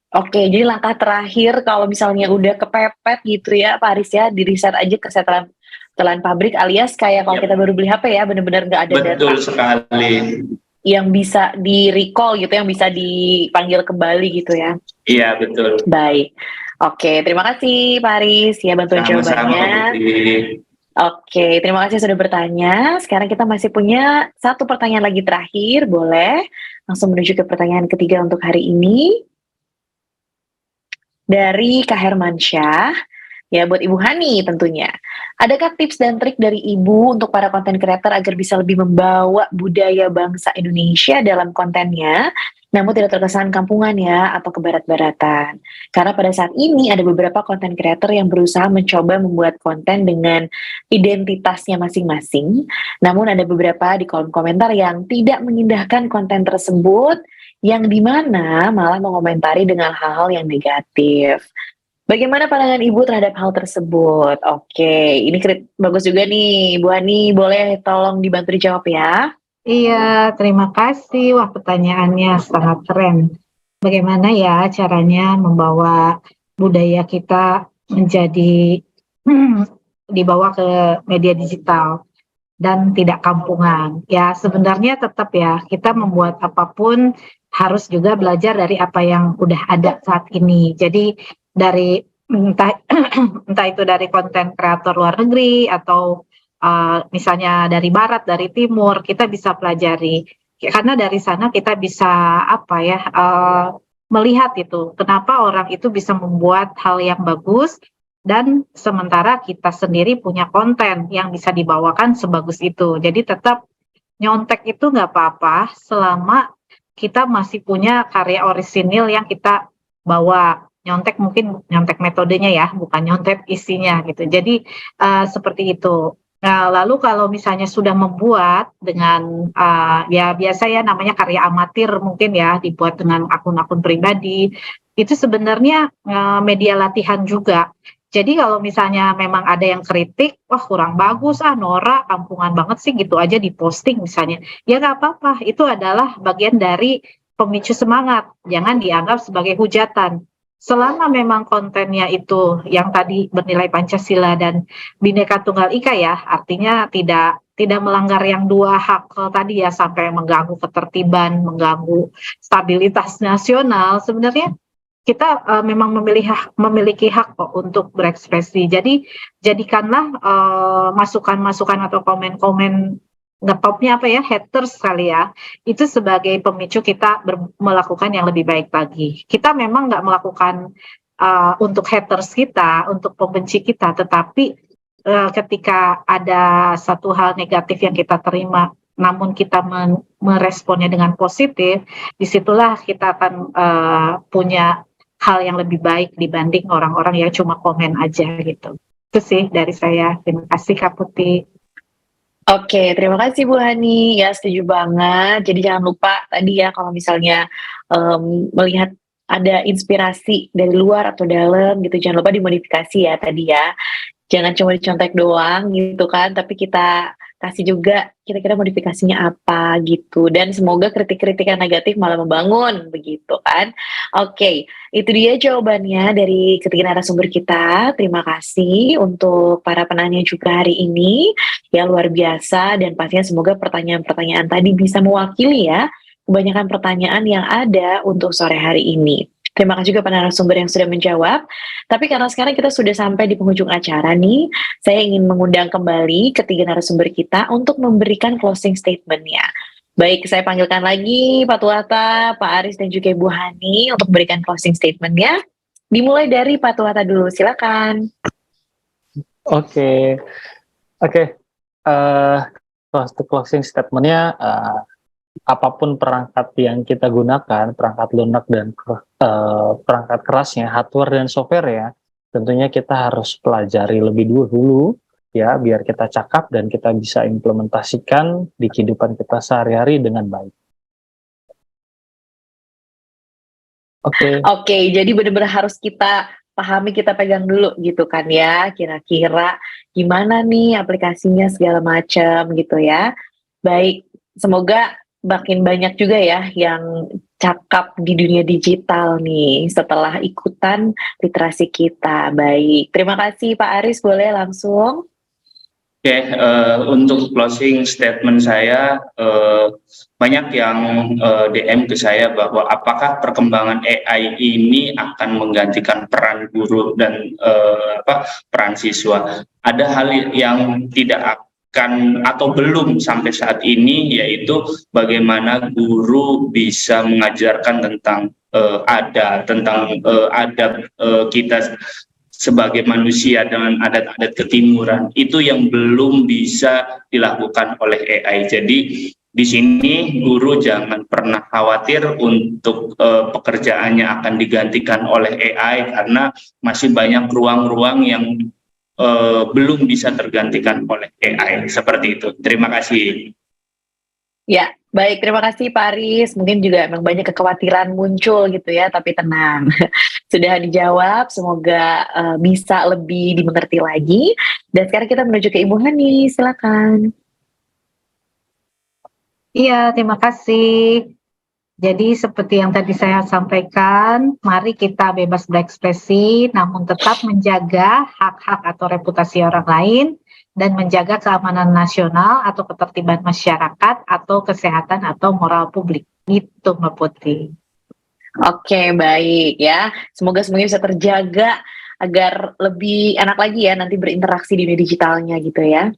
Oke, jadi langkah terakhir kalau misalnya udah kepepet gitu ya Pak Aris ya, di reset aja ke setelan pabrik, alias kayak kalau kita baru beli HP ya, benar-benar nggak ada data. Betul sekali. Yang bisa di recall gitu, yang bisa dipanggil kembali gitu ya. Iya, betul. Baik. Oke, terima kasih Pak Aris ya bantuan jawabannya. Oke, terima kasih sudah bertanya. Sekarang kita masih punya satu pertanyaan lagi terakhir, boleh langsung menuju ke pertanyaan ketiga untuk hari ini. Dari Kak Hermansyah, ya buat Ibu Hani tentunya. Adakah tips dan trik dari Ibu untuk para konten creator agar bisa lebih membawa budaya bangsa Indonesia dalam kontennya, namun tidak terkesan kampungan ya, atau kebarat-baratan? Karena pada saat ini ada beberapa konten creator yang berusaha mencoba membuat konten dengan identitasnya masing-masing, namun ada beberapa di kolom komentar yang tidak mengindahkan konten tersebut, yang dimana malah mengomentari dengan hal-hal yang negatif. Bagaimana pandangan Ibu terhadap hal tersebut? Oke, ini bagus juga nih, Bu Hani, boleh tolong dibantu dijawab ya? Iya, terima kasih. Wah, pertanyaannya sangat keren. Bagaimana ya caranya membawa budaya kita menjadi dibawa ke media digital dan tidak kampungan. Ya, sebenarnya tetap ya, kita membuat apapun harus juga belajar dari apa yang udah ada saat ini. Jadi dari entah itu dari konten kreator luar negeri atau misalnya dari barat, dari timur, kita bisa pelajari. Karena dari sana kita bisa melihat itu kenapa orang itu bisa membuat hal yang bagus, dan sementara kita sendiri punya konten yang bisa dibawakan sebagus itu. Jadi tetap nyontek itu nggak apa-apa selama kita masih punya karya orisinil yang kita bawa. Nyontek mungkin nyontek metodenya ya, bukan nyontek isinya gitu. Jadi seperti itu. Nah, lalu kalau misalnya sudah membuat dengan ya biasa ya namanya karya amatir mungkin ya, dibuat dengan akun-akun pribadi, itu sebenarnya media latihan juga. Jadi kalau misalnya memang ada yang kritik, wah kurang bagus, norak, kampungan banget sih gitu aja diposting misalnya. Ya nggak apa-apa, itu adalah bagian dari pemicu semangat, jangan dianggap sebagai hujatan. Selama memang kontennya itu yang tadi bernilai Pancasila dan Bhinneka Tunggal Ika ya, artinya tidak melanggar yang dua hak tadi ya, sampai mengganggu ketertiban, mengganggu stabilitas nasional, sebenarnya kita memang memiliki hak kok untuk berekspresi. Jadi jadikanlah masukan-masukan atau komen-komen ngetopnya haters kali ya, itu sebagai pemicu kita melakukan yang lebih baik lagi. Kita memang nggak melakukan untuk haters kita, untuk pembenci kita, tetapi ketika ada satu hal negatif yang kita terima, namun kita meresponnya dengan positif, disitulah kita akan punya hal yang lebih baik dibanding orang-orang yang cuma komen aja gitu. Itu sih dari saya. Terima kasih Kak Putih. Oke, terima kasih Bu Hani. Ya, setuju banget. Jadi jangan lupa tadi ya, kalau misalnya melihat ada inspirasi dari luar atau dalam gitu, jangan lupa dimodifikasi ya tadi ya. Jangan cuma dicontek doang gitu kan, tapi kita kasih juga kira-kira modifikasinya apa gitu. Dan semoga kritik-kritik yang negatif malah membangun begitu kan. Oke, itu dia jawabannya dari ketiga narasumber kita. Terima kasih untuk para penanya juga hari ini. Ya luar biasa dan pastinya semoga pertanyaan-pertanyaan tadi bisa mewakili ya kebanyakan pertanyaan yang ada untuk sore hari ini. Terima kasih juga para narasumber yang sudah menjawab. Tapi karena sekarang kita sudah sampai di penghujung acara nih, saya ingin mengundang kembali ketiga narasumber kita untuk memberikan closing statement-nya. Baik, saya panggilkan lagi Pak Tuata, Pak Aris, dan juga Ibu Hani untuk memberikan closing statement-nya. Dimulai dari Pak Tuata dulu, silakan. Oke. Closing statement-nya, apapun perangkat yang kita gunakan, perangkat lunak dan perangkat kerasnya, hardware dan software ya, tentunya kita harus pelajari lebih dulu ya, biar kita cakap dan kita bisa implementasikan di kehidupan kita sehari-hari dengan baik. Oke, jadi benar-benar harus kita pahami, kita pegang dulu gitu kan ya, kira-kira gimana nih aplikasinya segala macam gitu ya. Baik, semoga makin banyak juga ya yang cakap di dunia digital nih setelah ikutan literasi kita. Baik, terima kasih Pak Aris, boleh langsung. Oke, untuk closing statement saya, banyak yang DM ke saya bahwa apakah perkembangan AI ini akan menggantikan peran guru dan peran siswa. Ada hal yang tidak akan atau belum sampai saat ini, yaitu bagaimana guru bisa mengajarkan tentang adab kita sebagai manusia dengan adat-adat ketimuran. Itu yang belum bisa dilakukan oleh AI. Jadi di sini guru jangan pernah khawatir untuk pekerjaannya akan digantikan oleh AI, karena masih banyak ruang-ruang yang belum bisa tergantikan oleh AI. Seperti itu. Terima kasih. Ya, baik, terima kasih Pak Aris. Mungkin juga memang banyak kekhawatiran muncul gitu ya, tapi tenang. Sudah dijawab, semoga bisa lebih dimengerti lagi. Dan sekarang kita menuju ke Ibu Hani, silakan. Iya, terima kasih. Jadi seperti yang tadi saya sampaikan, mari kita bebas berekspresi, namun tetap menjaga hak-hak atau reputasi orang lain, dan menjaga keamanan nasional atau ketertiban masyarakat atau kesehatan atau moral publik. Itu Mbak Putri. Oke, baik ya. Semoga semuanya bisa terjaga agar lebih enak lagi ya nanti berinteraksi di dunia digitalnya gitu ya.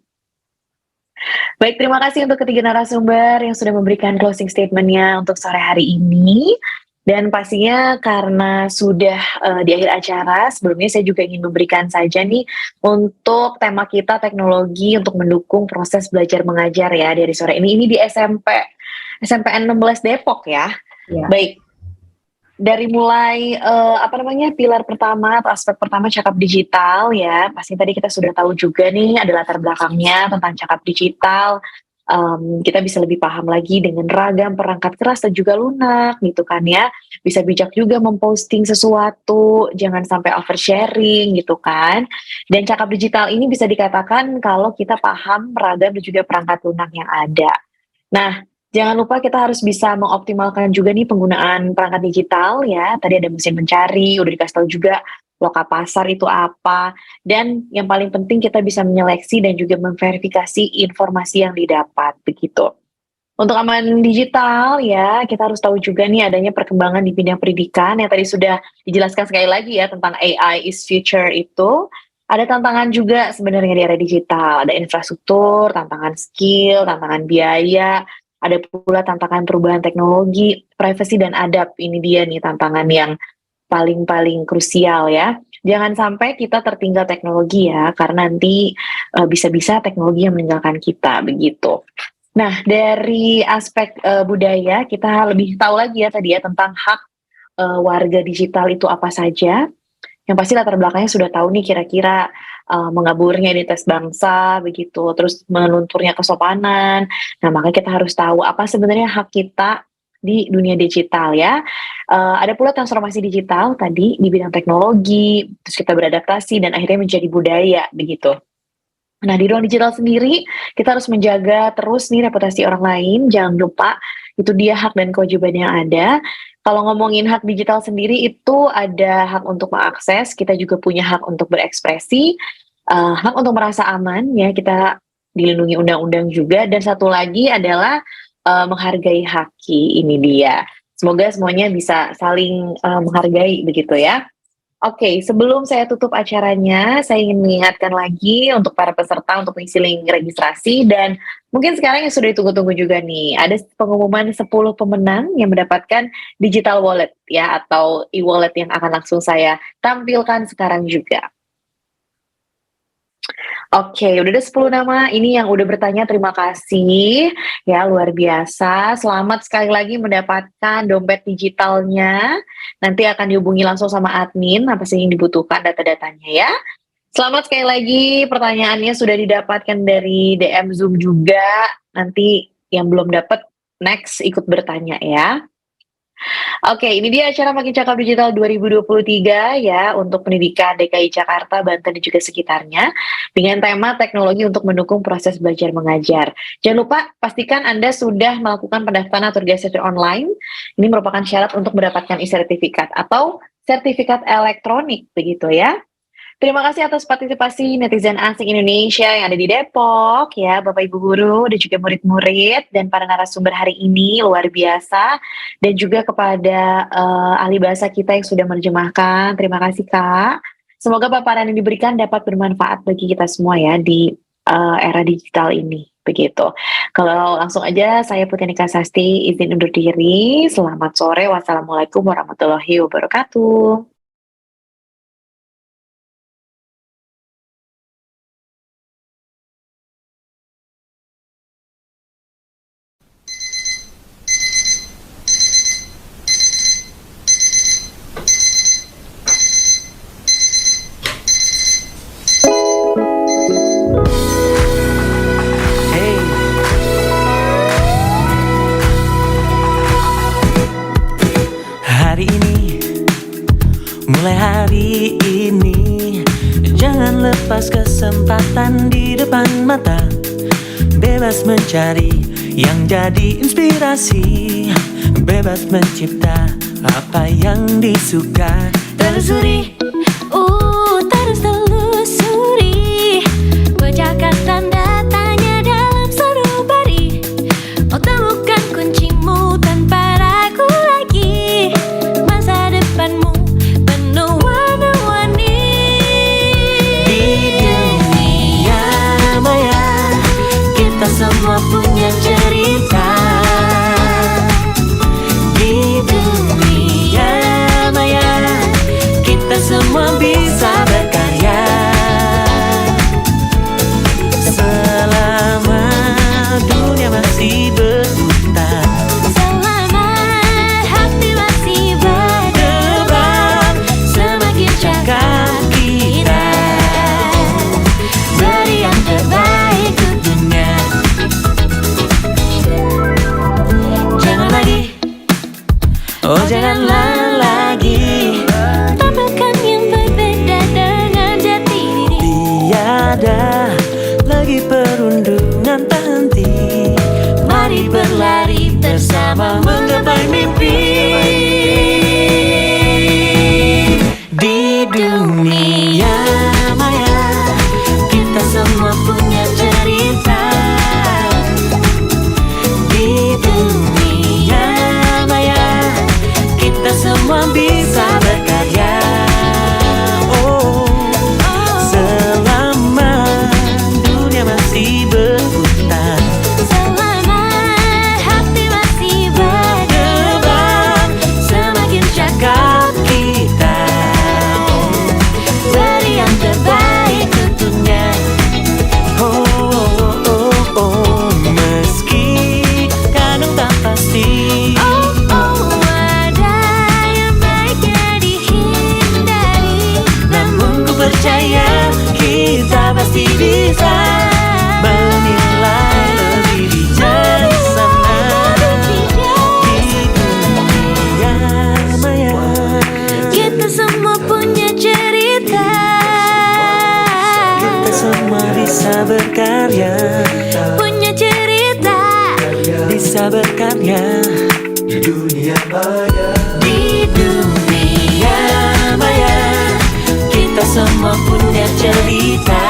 Baik, terima kasih untuk ketiga narasumber yang sudah memberikan closing statement-nya untuk sore hari ini. Dan pastinya karena sudah di akhir acara, sebelumnya saya juga ingin memberikan saja nih untuk tema kita teknologi untuk mendukung proses belajar mengajar ya dari sore ini. Ini di SMPN 16 Depok ya. Ya. Baik, dari mulai pilar pertama atau aspek pertama cakap digital ya, pasti tadi kita sudah tahu juga nih ada latar belakangnya tentang cakap digital. Kita bisa lebih paham lagi dengan ragam perangkat keras dan juga lunak gitu kan ya, bisa bijak juga memposting sesuatu, jangan sampai oversharing gitu kan. Dan cakap digital ini bisa dikatakan kalau kita paham ragam dan juga perangkat lunak yang ada. Nah, jangan lupa kita harus bisa mengoptimalkan juga nih penggunaan perangkat digital ya. Tadi ada mesin mencari, udah dikasih tahu juga loka pasar itu apa. Dan yang paling penting kita bisa menyeleksi dan juga memverifikasi informasi yang didapat begitu. Untuk aman digital ya, kita harus tahu juga nih adanya perkembangan di bidang pendidikan yang tadi sudah dijelaskan sekali lagi ya tentang AI is future itu. Ada tantangan juga sebenarnya di era digital, ada infrastruktur, tantangan skill, tantangan biaya, ada pula tantangan perubahan teknologi, privasi dan adab. Ini dia nih tantangan yang paling krusial ya. Jangan sampai kita tertinggal teknologi ya, karena nanti bisa-bisa teknologi yang meninggalkan kita begitu. Nah, dari aspek budaya, kita lebih tahu lagi ya tadi ya tentang hak warga digital itu apa saja. Yang pasti latar belakangnya sudah tahu nih kira-kira mengaburnya identitas bangsa begitu, terus melunturnya kesopanan. Nah, makanya kita harus tahu apa sebenarnya hak kita di dunia digital ya. Ada pula transformasi digital tadi di bidang teknologi, terus kita beradaptasi dan akhirnya menjadi budaya begitu. Nah, di ruang digital sendiri, kita harus menjaga terus nih reputasi orang lain. Jangan lupa, itu dia hak dan kewajiban yang ada. Kalau ngomongin hak digital sendiri, itu ada hak untuk mengakses, kita juga punya hak untuk berekspresi, hak untuk merasa aman, ya kita dilindungi undang-undang juga. Dan satu lagi adalah menghargai haki, ini dia. Semoga semuanya bisa saling menghargai begitu ya. Oke, sebelum saya tutup acaranya, saya ingin mengingatkan lagi untuk para peserta untuk mengisi link registrasi dan mungkin sekarang yang sudah ditunggu-tunggu juga nih, ada pengumuman 10 pemenang yang mendapatkan digital wallet ya atau e-wallet yang akan langsung saya tampilkan sekarang juga. Oke, udah ada 10 nama ini yang udah bertanya, terima kasih ya, luar biasa. Selamat sekali lagi mendapatkan dompet digitalnya. Nanti akan dihubungi langsung sama admin apa sih yang dibutuhkan data-datanya ya. Selamat sekali lagi, pertanyaannya sudah didapatkan dari DM Zoom juga. Nanti yang belum dapat next ikut bertanya ya. Oke, ini dia acara Makin Cakap Digital 2023 ya untuk pendidikan DKI Jakarta, Banten dan juga sekitarnya dengan tema teknologi untuk mendukung proses belajar mengajar. Jangan lupa pastikan Anda sudah melakukan pendaftaran atau registrasi online. Ini merupakan syarat untuk mendapatkan e-sertifikat atau sertifikat elektronik begitu ya. Terima kasih atas partisipasi netizen asing Indonesia yang ada di Depok, ya Bapak Ibu Guru dan juga murid-murid dan para narasumber hari ini luar biasa, dan juga kepada ahli bahasa kita yang sudah menerjemahkan. Terima kasih Kak. Semoga paparan yang diberikan dapat bermanfaat bagi kita semua ya di era digital ini. Begitu. Kalau langsung aja saya Putri Nika Sasti izin undur diri. Selamat sore. Wassalamualaikum warahmatullahi wabarakatuh. Hari ini, mulai hari ini, jangan lepas kesempatan di depan mata. Bebas mencari yang jadi inspirasi, bebas mencipta apa yang disuka. Telusuri, terus telusuri, bacakan tanda tanya dalam sanubari. Oh, temukan kuncimu tanpa ragu lagi. Masa depanmu penuh warna-warni. Di dunia maya, kita semua punya cerita. Di dunia maya, kita semua bisa berkarya. Selama dunia masih berputar, Selama hati masih berdebar, semakin cakap kita beri yang terbaik untuk dunia. Jangan lagi, oh janganlah lagi, tampilkan yang berbeda dengan jati diri. tiada lagi perundungan tak henti. Mari berlari bersama menggapai mimpi. Di dunia maya, kita semua punya cerita. Di dunia maya, kita semua berkarya di dunia maya. Di dunia maya kita semua punya cerita.